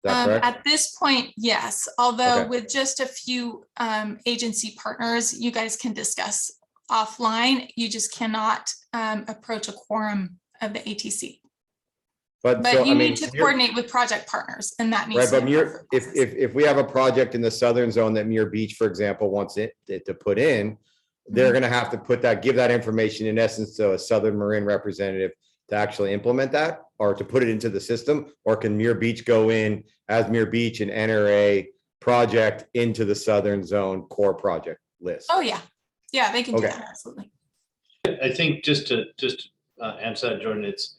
Speaker 12: that correct?
Speaker 3: At this point, yes, although
Speaker 12: Okay.
Speaker 3: with just a few agency partners, you guys can discuss offline. You just cannot approach a quorum of the ATC. But
Speaker 12: so,
Speaker 3: you need to coordinate with project partners, and that needs
Speaker 12: right,
Speaker 3: to
Speaker 12: but
Speaker 3: be a
Speaker 12: if we have a project in the Southern Zone that Muir Beach, for example, wants it to put in, they're going to have to give that information in essence to a Southern Marin representative to actually implement that or to put it into the system, or can Muir Beach go in as Muir Beach and enter a project into the Southern Zone core project list?
Speaker 3: Oh yeah, they can do
Speaker 12: Okay.
Speaker 3: that, absolutely.
Speaker 13: I think just to answer that, Jordan, it's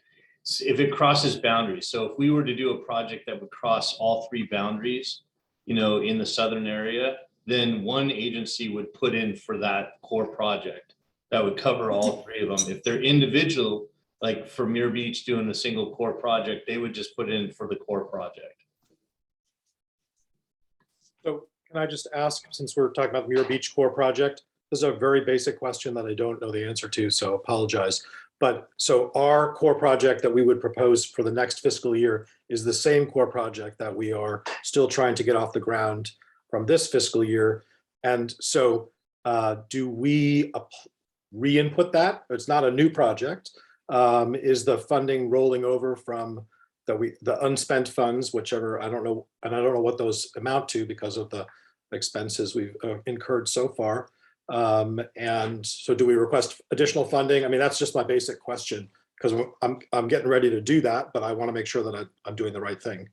Speaker 13: if it crosses boundaries. So if we were to do a project that would cross all 3 boundaries, in the southern area, then one agency would put in for that core project that would cover all 3 of them. If they're individual, like for Muir Beach doing the single core project, they would just put in for the core project.
Speaker 1: So can I just ask, since we're talking about the Muir Beach core project, this is a very basic question that I don't know the answer to, so apologize. But so our core project that we would propose for the next fiscal year is the same core project that we are still trying to get off the ground from this fiscal year. And so do we re-input that? It's not a new project. Is the funding rolling over from the unspent funds, whichever, I don't know, and I don't know what those amount to because of the expenses we've incurred so far. And so do we request additional funding? I mean, that's just my basic question, because I'm getting ready to do that, but I want to make sure that I'm doing the right thing.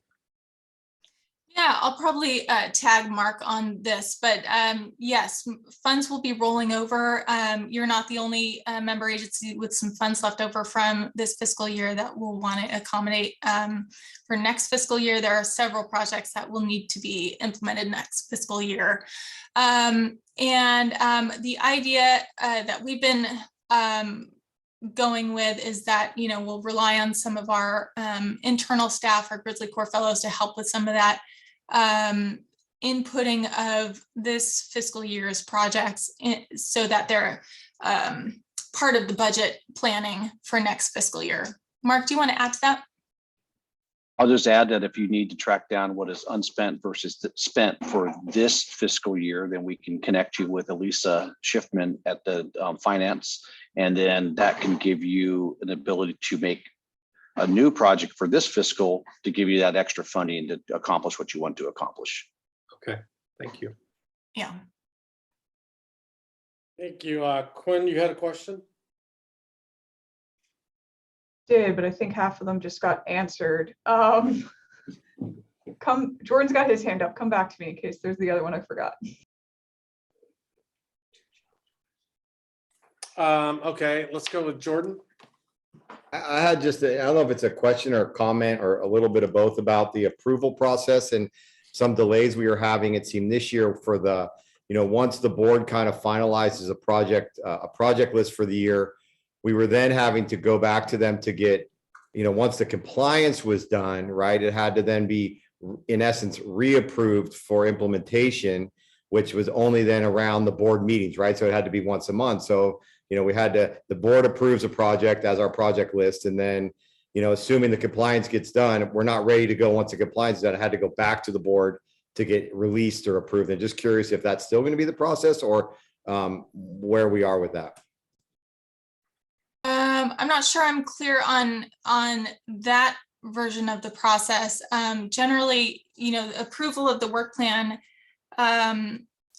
Speaker 3: Yeah, I'll probably tag Mark on this, but yes, funds will be rolling over. You're not the only member agency with some funds left over from this fiscal year that will want to accommodate for next fiscal year. There are several projects that will need to be implemented next fiscal year. And the idea that we've been going with is that, we'll rely on some of our internal staff, our Grizzly Corps fellows, to help with some of that inputting of this fiscal year's projects so that they're part of the budget planning for next fiscal year. Mark, do you want to add to that?
Speaker 14: I'll just add that if you need to track down what is unspent versus spent for this fiscal year, then we can connect you with Elisa Schiffman at the finance, and then that can give you an ability to make a new project for this fiscal to give you that extra funding to accomplish what you want to accomplish.
Speaker 1: Okay, thank you.
Speaker 3: Yeah.
Speaker 1: Thank you. Quinn, you had a question?
Speaker 9: Did, but I think half of them just got answered. Jordan's got his hand up. Come back to me in case there's the other one I forgot.
Speaker 1: Okay, let's go with Jordan.
Speaker 12: I had I don't know if it's a question or a comment or a little bit of both about the approval process and some delays we were having, it seemed this year for the, once the board kind of finalizes a project list for the year, we were then having to go back to them to get, once the compliance was done, right, it had to then be, in essence, reapproved for implementation, which was only then around the board meetings, right? So it had to be once a month. So, the board approves a project as our project list. And then, assuming the compliance gets done, we're not ready to go once the compliance is done. I had to go back to the board to get released or approved. And just curious if that's still going to be the process or where we are with that.
Speaker 3: I'm not sure I'm clear on that version of the process. Generally, approval of the work plan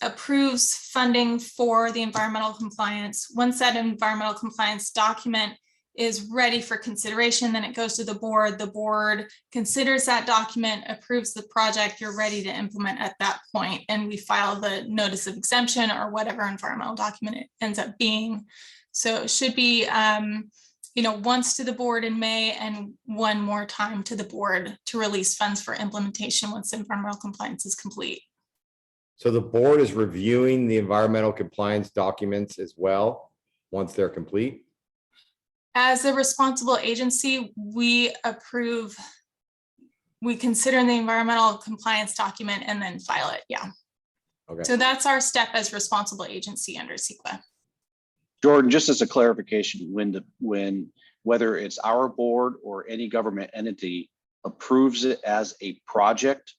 Speaker 3: approves funding for the environmental compliance. Once that environmental compliance document is ready for consideration, then it goes to the board. The board considers that document, approves the project, you're ready to implement at that point, and we file the notice of exemption or whatever environmental document it ends up being. So it should be once to the board in May and one more time to the board to release funds for implementation once environmental compliance is complete.
Speaker 12: So the board is reviewing the environmental compliance documents as well, once they're complete?
Speaker 3: As a responsible agency, we consider the environmental compliance document and then file it, yeah.
Speaker 12: Okay.
Speaker 3: So that's our step as responsible agency under CEQA.
Speaker 14: Jordan, just as a clarification, whether it's our board or any government entity approves it as a project,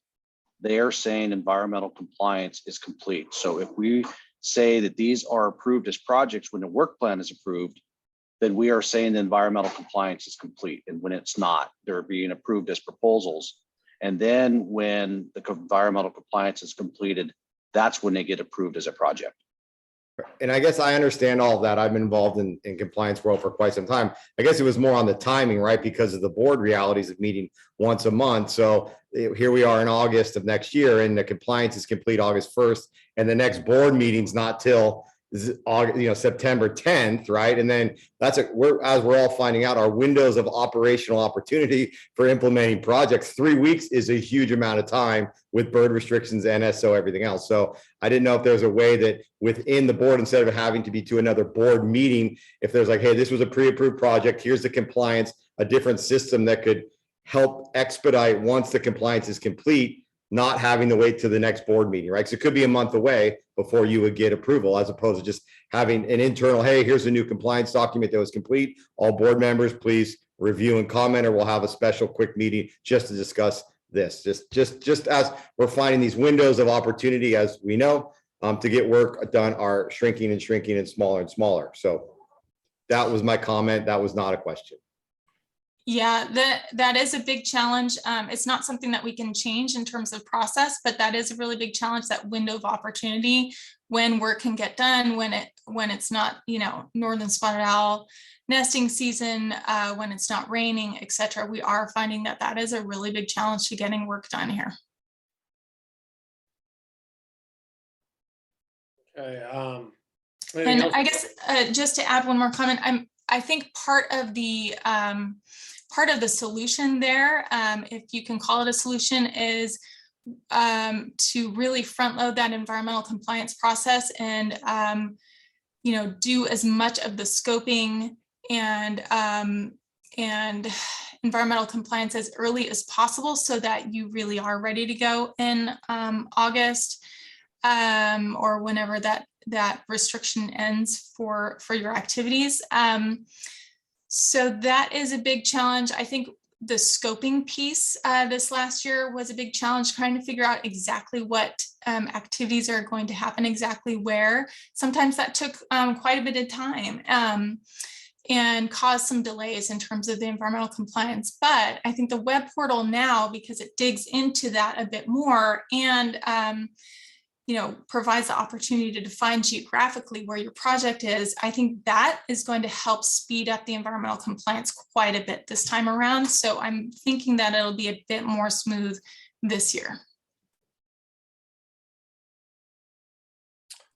Speaker 14: they are saying environmental compliance is complete. So if we say that these are approved as projects when the work plan is approved, then we are saying the environmental compliance is complete. And when it's not, they're being approved as proposals. And then when the environmental compliance is completed, that's when they get approved as a project.
Speaker 12: And I guess I understand all of that. I've been involved in compliance world for quite some time. I guess it was more on the timing, right? Because of the board realities of meeting once a month. So here we are in August of next year, and the compliance is complete August 1st. And the next board meeting's not till September 10th, right? And then as we're all finding out, our windows of operational opportunity for implementing projects, 3 weeks is a huge amount of time with bird restrictions, NSO, everything else. So I didn't know if there's a way that within the board, instead of having to be to another board meeting, if there's like, hey, this was a pre-approved project, here's the compliance, a different system that could help expedite once the compliance is complete, not having to wait to the next board meeting, right? So it could be a month away before you would get approval, as opposed to just having an internal, hey, here's a new compliance document that was complete. All board members, please review and comment, or we'll have a special quick meeting just to discuss this. Just as we're finding these windows of opportunity, as we know, to get work done are shrinking and shrinking and smaller. So that was my comment. That was not a question.
Speaker 3: Yeah, that is a big challenge. It's not something that we can change in terms of process, but that is a really big challenge, that window of opportunity when work can get done, when it's not, northern spotted owl nesting season, when it's not raining, et cetera. We are finding that is a really big challenge to getting work done here.
Speaker 1: Okay.
Speaker 3: And I guess just to add one more comment, I think part of the solution there, if you can call it a solution, is to really front load that environmental compliance process and do as much of the scoping and environmental compliance as early as possible, so that you really are ready to go in August or whenever that restriction ends for your activities. So that is a big challenge. I think the scoping piece this last year was a big challenge, trying to figure out exactly what activities are going to happen, exactly where. Sometimes that took quite a bit of time and caused some delays in terms of the environmental compliance. But I think the web portal now, because it digs into that a bit more and provides the opportunity to define geographically where your project is, I think that is going to help speed up the environmental compliance quite a bit this time around. So I'm thinking that it'll be a bit more smooth this year.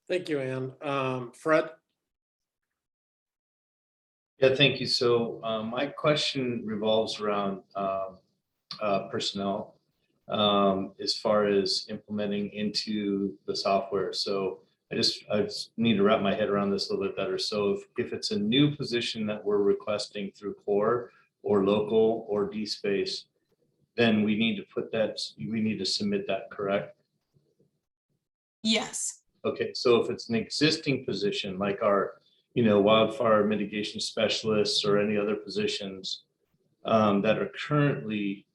Speaker 1: Thank you, Ann. Fred?
Speaker 13: Yeah, thank you. So my question revolves around personnel. As far as implementing into the software. So I just need to wrap my head around this a little bit better. So if it's a new position that we're requesting through core or local or DSpace, then we need to submit that, correct?
Speaker 3: Yes.
Speaker 13: Okay, so if it's an existing position like our, wildfire mitigation specialists or any other positions that are currently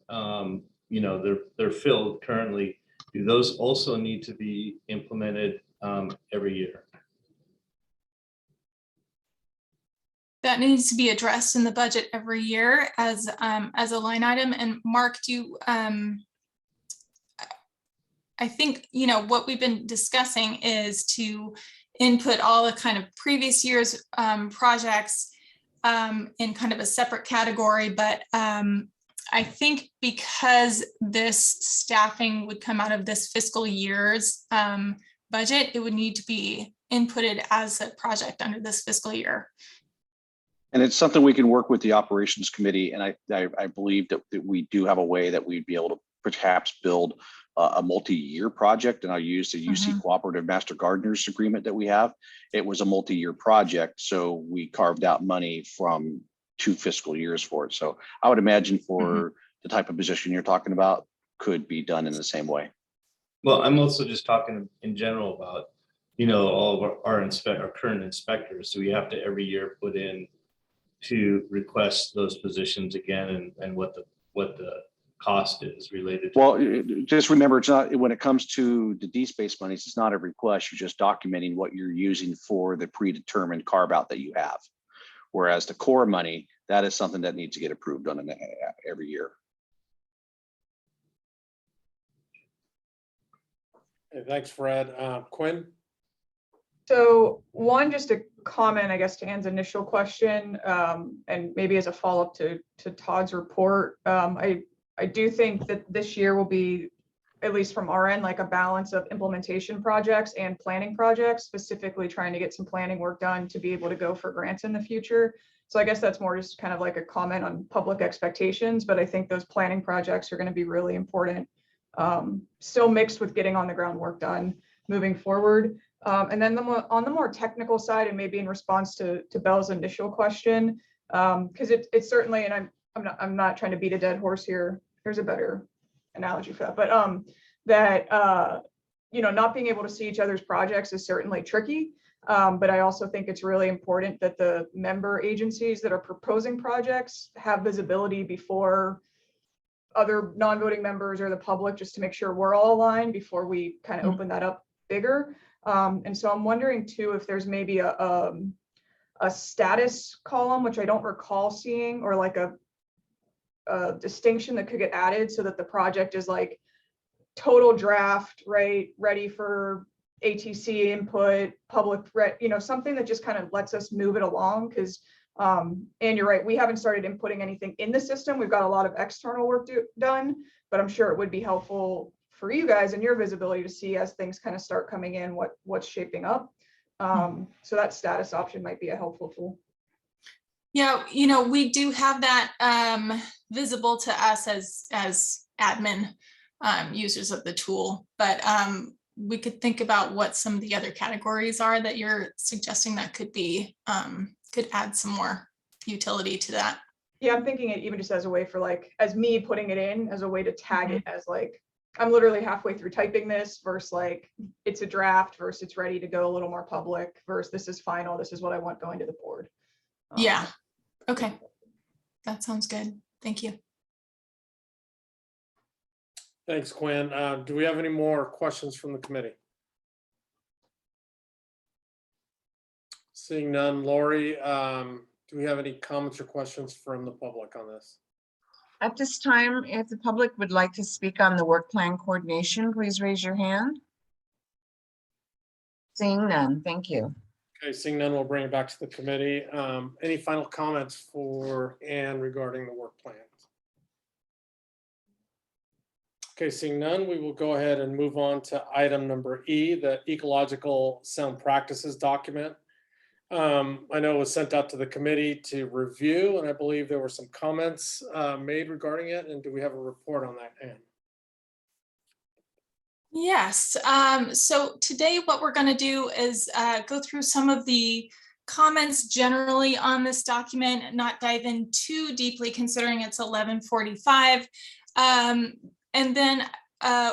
Speaker 13: they're filled currently, do those also need to be implemented every year?
Speaker 3: That needs to be addressed in the budget every year as a line item. And Mark, do you, I think, you know, what we've been discussing is to input all the kind of previous year's projects in kind of a separate category. But I think because this staffing would come out of this fiscal year's budget, it would need to be inputted as a project under this fiscal year.
Speaker 14: And it's something we can work with the operations committee. And I believe that we do have a way that we'd be able to perhaps build a multi-year project. And I'll use the UC Cooperative Master Gardeners Agreement that we have. It was a multi-year project. So we carved out money from 2 fiscal years for it. So I would imagine for the type of position you're talking about could be done in the same way.
Speaker 13: Well, I'm also just talking in general about, you know, all of our current inspectors. So we have to every year put in to request those positions again, and what the cost is related to.
Speaker 14: Well, just remember, it's not, when it comes to the D-space monies, it's not a request. You're just documenting what you're using for the predetermined carve out that you have. Whereas the core money, that is something that needs to get approved on every year.
Speaker 1: Okay, thanks, Fred. Quinn?
Speaker 9: So one, just a comment, I guess, to Ann's initial question, and maybe as a follow-up to Todd's report. I do think that this year will be, at least from our end, like a balance of implementation projects and planning projects, specifically trying to get some planning work done to be able to go for grants in the future. So I guess that's more just kind of like a comment on public expectations, but I think those planning projects are going to be really important, still mixed with getting on the ground work done moving forward. And then on the more technical side, and maybe in response to Belle's initial question, because it's certainly, and I'm not trying to beat a dead horse here. Here's a better analogy for that, but that you know, not being able to see each other's projects is certainly tricky. But I also think it's really important that the member agencies that are proposing projects have visibility before other non-voting members or the public, just to make sure we're all aligned before we kind of open that up bigger. And so I'm wondering too, if there's maybe a status column, which I don't recall seeing, or like a distinction that could get added so that the project is like total draft, right, ready for ATC input, public, you know, something that just kind of lets us move it along. Because and you're right, we haven't started inputting anything in the system. We've got a lot of external work done, but I'm sure it would be helpful for you guys and your visibility to see as things kind of start coming in what's shaping up. So that status option might be a helpful tool.
Speaker 3: Yeah, you know, we do have that visible to us as admin users of the tool, but we could think about what some of the other categories are that you're suggesting that could be, could add some more utility to that.
Speaker 9: Yeah, I'm thinking it even just as a way for like, as me putting it in as a way to tag it as like, I'm literally halfway through typing this versus like, it's a draft versus it's ready to go a little more public versus this is final, this is what I want going to the board.
Speaker 3: Yeah. Okay. That sounds good. Thank you.
Speaker 1: Thanks, Quinn. Do we have any more questions from the committee? Seeing none. Lori, do we have any comments or questions from the public on this?
Speaker 2: At this time, if the public would like to speak on the work plan coordination, please raise your hand. Seeing none, thank you.
Speaker 1: Okay, seeing none, we'll bring it back to the committee. Any final comments for Ann regarding the work plans? Okay, seeing none, we will go ahead and move on to item number E, the ecological sound practices document. I know it was sent out to the committee to review, and I believe there were some comments made regarding it. And do we have a report on that, Ann?
Speaker 3: Yes. So today what we're going to do is go through some of the comments generally on this document and not dive in too deeply, considering it's 11:45. And then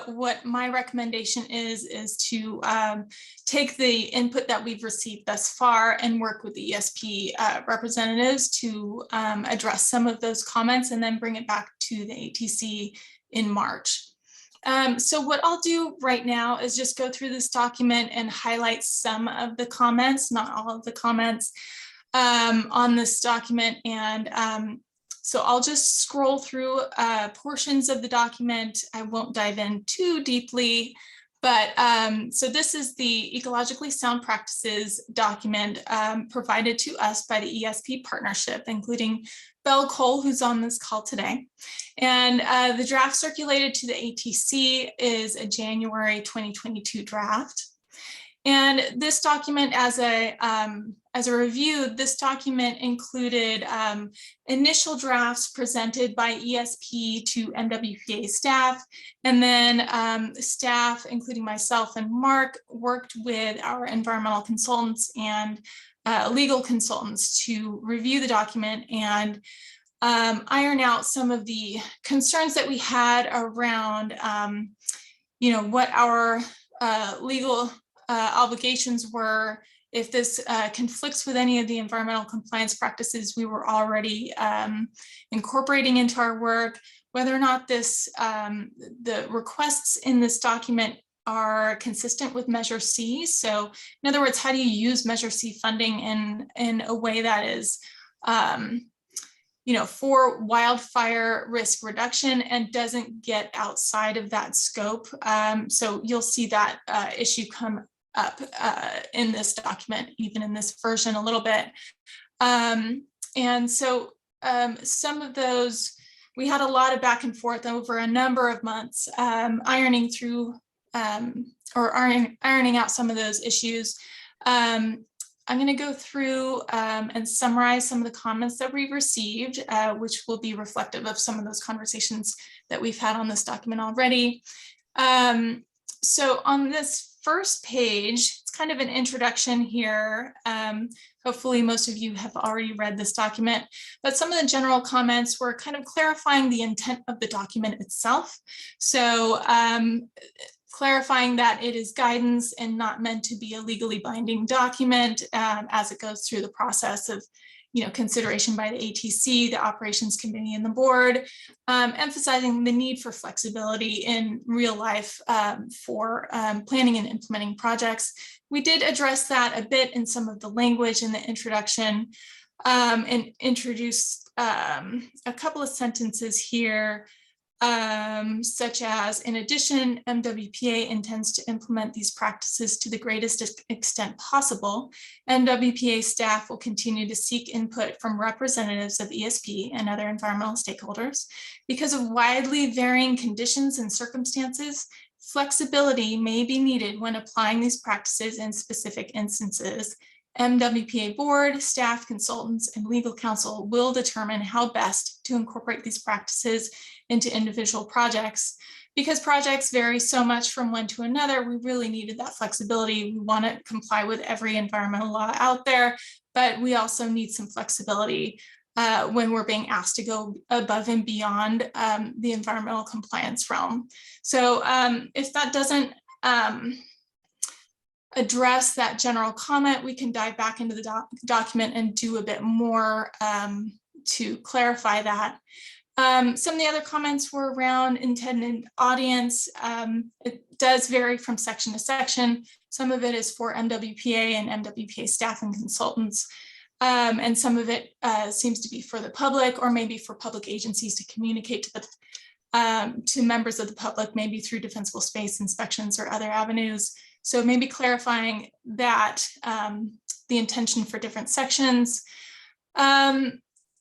Speaker 3: what my recommendation is to take the input that we've received thus far and work with the ESP representatives to address some of those comments and then bring it back to the ATC in March. So what I'll do right now is just go through this document and highlight some of the comments, not all of the comments. on this document. And so I'll just scroll through portions of the document. I won't dive in too deeply, but so this is the Ecologically Sound Practices document provided to us by the ESP partnership, including Belle Cole, who's on this call today. And the draft circulated to the ATC is a January 2022 draft. And this document, as a review, this document included initial drafts presented by ESP to MWPA staff, and then staff, including myself and Mark, worked with our environmental consultants and legal consultants to review the document and iron out some of the concerns that we had around, what our legal obligations were, if this conflicts with any of the environmental compliance practices we were already incorporating into our work, whether or not this the requests in this document are consistent with Measure C. So in other words, how do you use Measure C funding in a way that is for wildfire risk reduction and doesn't get outside of that scope. So you'll see that issue come up in this document, even in this version a little bit. And so some of those, we had a lot of back and forth over a number of months, ironing through ironing out some of those issues. I'm going to go through and summarize some of the comments that we received, which will be reflective of some of those conversations that we've had on this document already. So on this first page, it's kind of an introduction here. Hopefully most of you have already read this document, but some of the general comments were kind of clarifying the intent of the document itself. So clarifying that it is guidance and not meant to be a legally binding document as it goes through the process of consideration by the ATC, the operations committee, and the board, emphasizing the need for flexibility in real life for planning and implementing projects. We did address that a bit in some of the language in the introduction and introduced a couple of sentences here, such as, in addition, MWPA intends to implement these practices to the greatest extent possible. MWPA staff will continue to seek input from representatives of ESP and other environmental stakeholders. Because of widely varying conditions and circumstances, flexibility may be needed when applying these practices in specific instances. MWPA board, staff, consultants, and legal counsel will determine how best to incorporate these practices into individual projects. Because projects vary so much from one to another, we really needed that flexibility. We want to comply with every environmental law out there, but we also need some flexibility when we're being asked to go above and beyond the environmental compliance realm. So if that doesn't address that general comment, we can dive back into the document and do a bit more to clarify that. Some of the other comments were around intended audience. It does vary from section to section. Some of it is for MWPA and MWPA staff and consultants. And some of it seems to be for the public, or maybe for public agencies to communicate to members of the public, maybe through defensible space inspections or other avenues. So maybe clarifying that, the intention for different sections.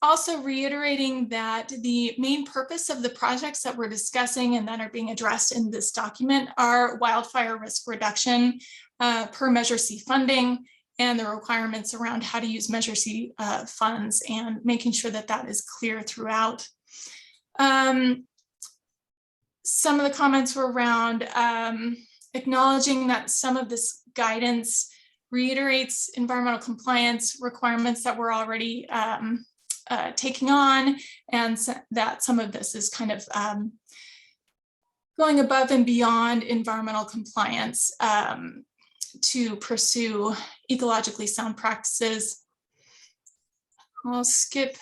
Speaker 3: Also reiterating that the main purpose of the projects that we're discussing and that are being addressed in this document are wildfire risk reduction per Measure C funding, and the requirements around how to use Measure C funds, and making sure that that is clear throughout. Some of the comments were around acknowledging that some of this guidance reiterates environmental compliance requirements that we're already taking on, and that some of this is kind of going above and beyond environmental compliance to pursue ecologically sound practices. I'll skip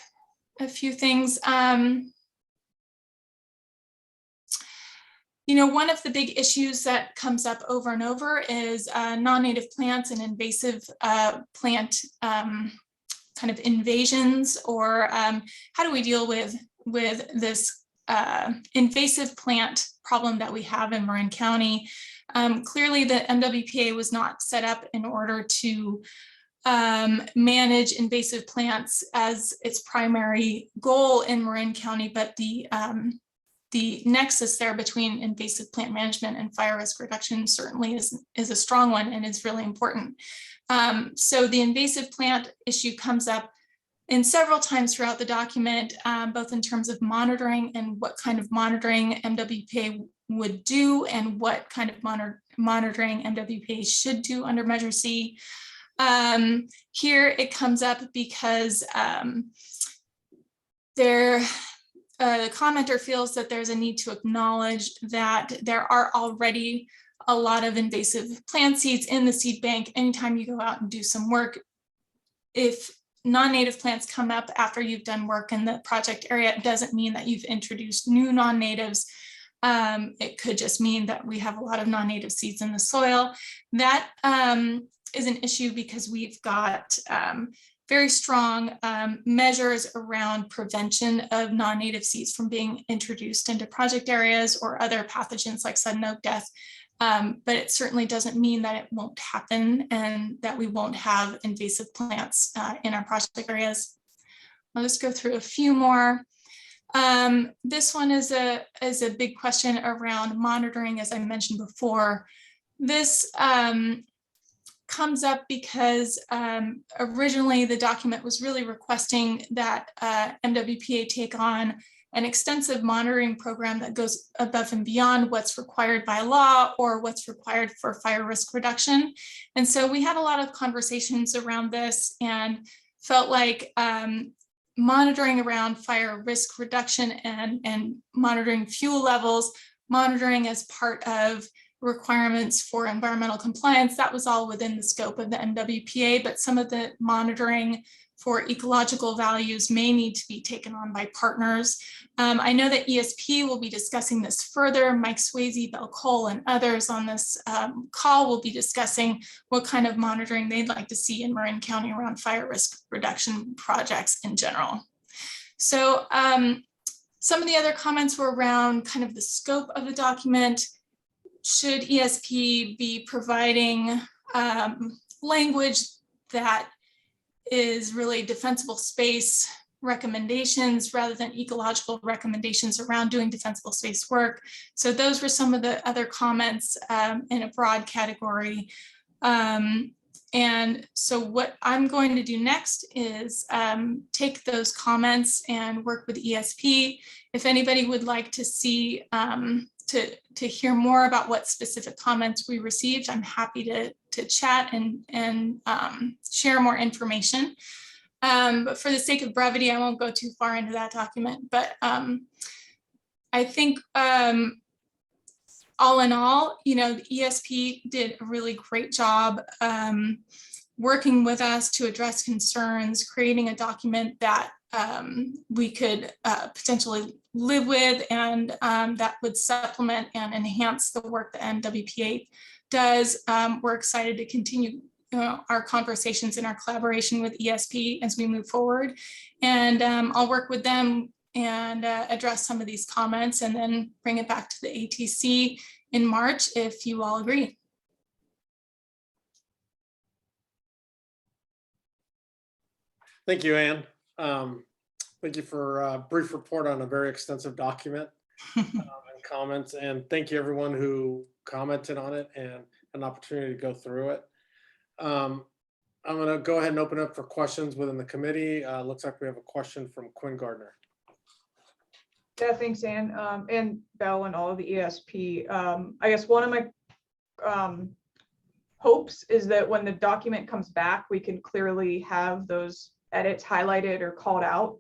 Speaker 3: a few things. One of the big issues that comes up over and over is non-native plants and invasive plant kind of invasions, or how do we deal with this invasive plant problem that we have in Marin County. Clearly, the MWPA was not set up in order to manage invasive plants as its primary goal in Marin County, but the nexus there between invasive plant management and fire risk reduction certainly is a strong one and is really important. So the invasive plant issue comes up in several times throughout the document, both in terms of monitoring and what kind of monitoring MWPA would do and what kind of monitoring MWPA should do under Measure C. Here it comes up because the commenter feels that there's a need to acknowledge that there are already a lot of invasive plant seeds in the seed bank. Anytime you go out and do some work, if non-native plants come up after you've done work in the project area, it doesn't mean that you've introduced new non-natives. It could just mean that we have a lot of non-native seeds in the soil. That is an issue because we've got very strong measures around prevention of non-native seeds from being introduced into project areas or other pathogens like sudden oak death. But it certainly doesn't mean that it won't happen and that we won't have invasive plants in our project areas. I'll just go through a few more. This one is a big question around monitoring, as I mentioned before. This comes up because originally the document was really requesting that MWPA take on an extensive monitoring program that goes above and beyond what's required by law or what's required for fire risk reduction. And so we had a lot of conversations around this and felt like monitoring around fire risk reduction and monitoring fuel levels, monitoring as part of requirements for environmental compliance, that was all within the scope of the MWPA, but some of the monitoring for ecological values may need to be taken on by partners. I know that ESP will be discussing this further. Mike Swayze, Bell Cole, and others on this call will be discussing what kind of monitoring they'd like to see in Marin County around fire risk reduction projects in general. So some of the other comments were around kind of the scope of the document. Should ESP be providing language that is really defensible space recommendations rather than ecological recommendations around doing defensible space work? So those were some of the other comments in a broad category. And so what I'm going to do next is take those comments and work with ESP. If anybody would like to see to hear more about what specific comments we received, I'm happy to chat and share more information. But for the sake of brevity, I won't go too far into that document. But I think all in all, you know, the ESP did a really great job working with us to address concerns, creating a document that we could potentially live with and that would supplement and enhance the work that MWPA does. We're excited to continue our conversations and our collaboration with ESP as we move forward. And I'll work with them and address some of these comments and then bring it back to the ATC in March if you all agree.
Speaker 1: Thank you, Anne. Thank you for a brief report on a very extensive document and comments. And thank you everyone who commented on it and an opportunity to go through it. I'm going to go ahead and open up for questions within the committee. Looks like we have a question from Quinn Gardner.
Speaker 9: Yeah, thanks, Anne, and Bell and all of the ESP. I guess one of my hopes is that when the document comes back, we can clearly have those edits highlighted or called out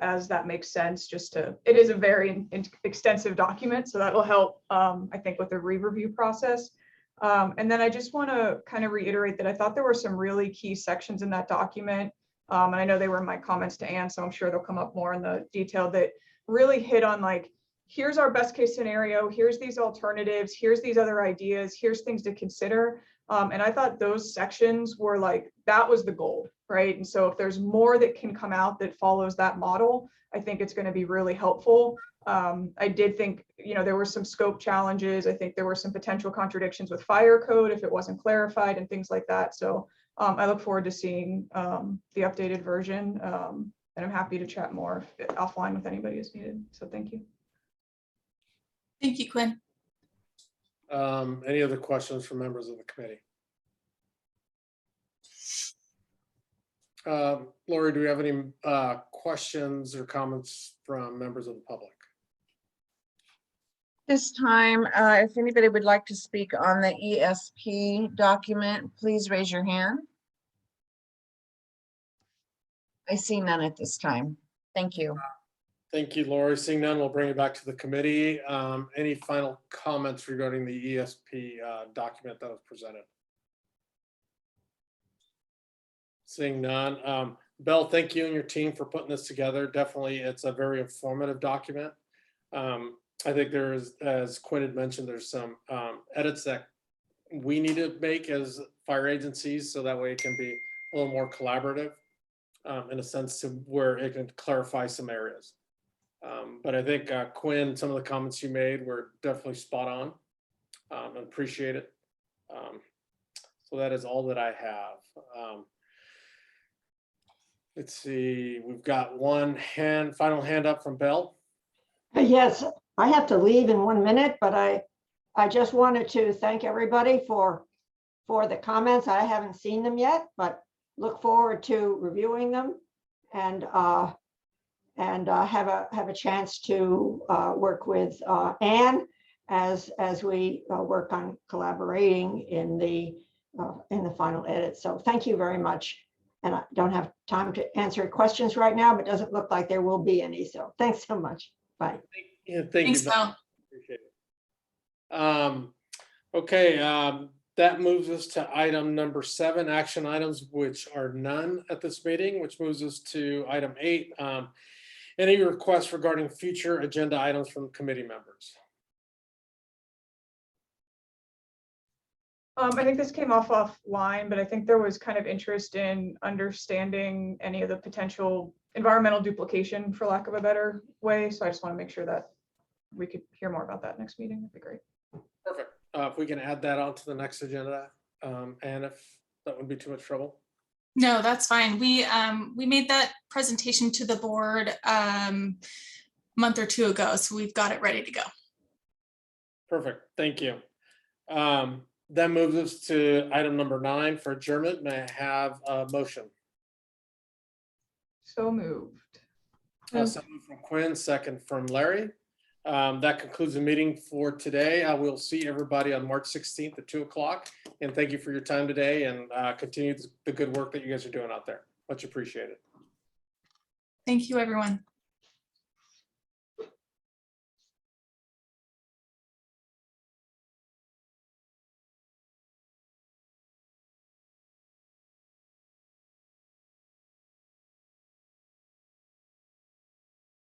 Speaker 9: as that makes sense. It is a very extensive document, so that will help, I think, with the re-review process. And then I just want to kind of reiterate that I thought there were some really key sections in that document. And I know they were in my comments to Anne, so I'm sure they'll come up more in the detail that really hit on, like, here's our best case scenario, here's these alternatives, here's these other ideas, here's things to consider. And I thought those sections were like, that was the goal. right? And so if there's more that can come out that follows that model, I think it's going to be really helpful. I did think, there were some scope challenges. I think there were some potential contradictions with fire code if it wasn't clarified and things like that. So I look forward to seeing the updated version, and I'm happy to chat more offline with anybody as needed. So thank you.
Speaker 3: Thank you, Quinn.
Speaker 1: Any other questions from members of the committee? Lori, do we have any questions or comments from members of the public?
Speaker 2: This time, if anybody would like to speak on the ESP document, please raise your hand. I see none at this time. Thank you.
Speaker 1: Thank you, Lori. Seeing none, we'll bring it back to the committee. Any final comments regarding the ESP document that was presented? Seeing none. Belle, thank you and your team for putting this together. Definitely, it's a very informative document. I think there's, as Quinn had mentioned, there's some edits that we need to make as fire agencies, so that way it can be a little more collaborative in a sense to where it can clarify some areas. But I think Quinn, some of the comments you made were definitely spot on, and appreciate it. So that is all that I have. Let's see, we've got one final hand up from Belle.
Speaker 7: Yes, I have to leave in 1 minute, but I just wanted to thank everybody for the comments. I haven't seen them yet, but look forward to reviewing them and have a chance to work with Anne as we work on collaborating in the final edit. So thank you very much. And I don't have time to answer questions right now, but it doesn't look like there will be any. So thanks so much. Bye.
Speaker 1: Yeah,
Speaker 3: Thanks,
Speaker 1: you.
Speaker 3: Belle.
Speaker 1: Appreciate it. Okay, that moves us to item number 7, action items, which are none at this meeting, which moves us to item 8. Any requests regarding future agenda items from committee members?
Speaker 9: I think this came offline, but I think there was kind of interest in understanding any of the potential environmental duplication, for lack of a better way. So I just want to make sure that we could hear more about that next meeting. That'd be great.
Speaker 1: Perfect. If we can add that onto the next agenda, and if that would be too much trouble.
Speaker 3: No, that's fine. We made that presentation to the board month or two ago, so we've got it ready to go.
Speaker 1: Perfect. Thank you. That moves us to item number 9 for adjournment. May I have a motion?
Speaker 9: So moved.
Speaker 1: So moved from Quinn, second from Larry. That concludes the meeting for today. I will see everybody on March 16th at 2 o'clock. And thank you for your time today, and continue the good work that you guys are doing out there. Much appreciated.
Speaker 3: Thank you, everyone.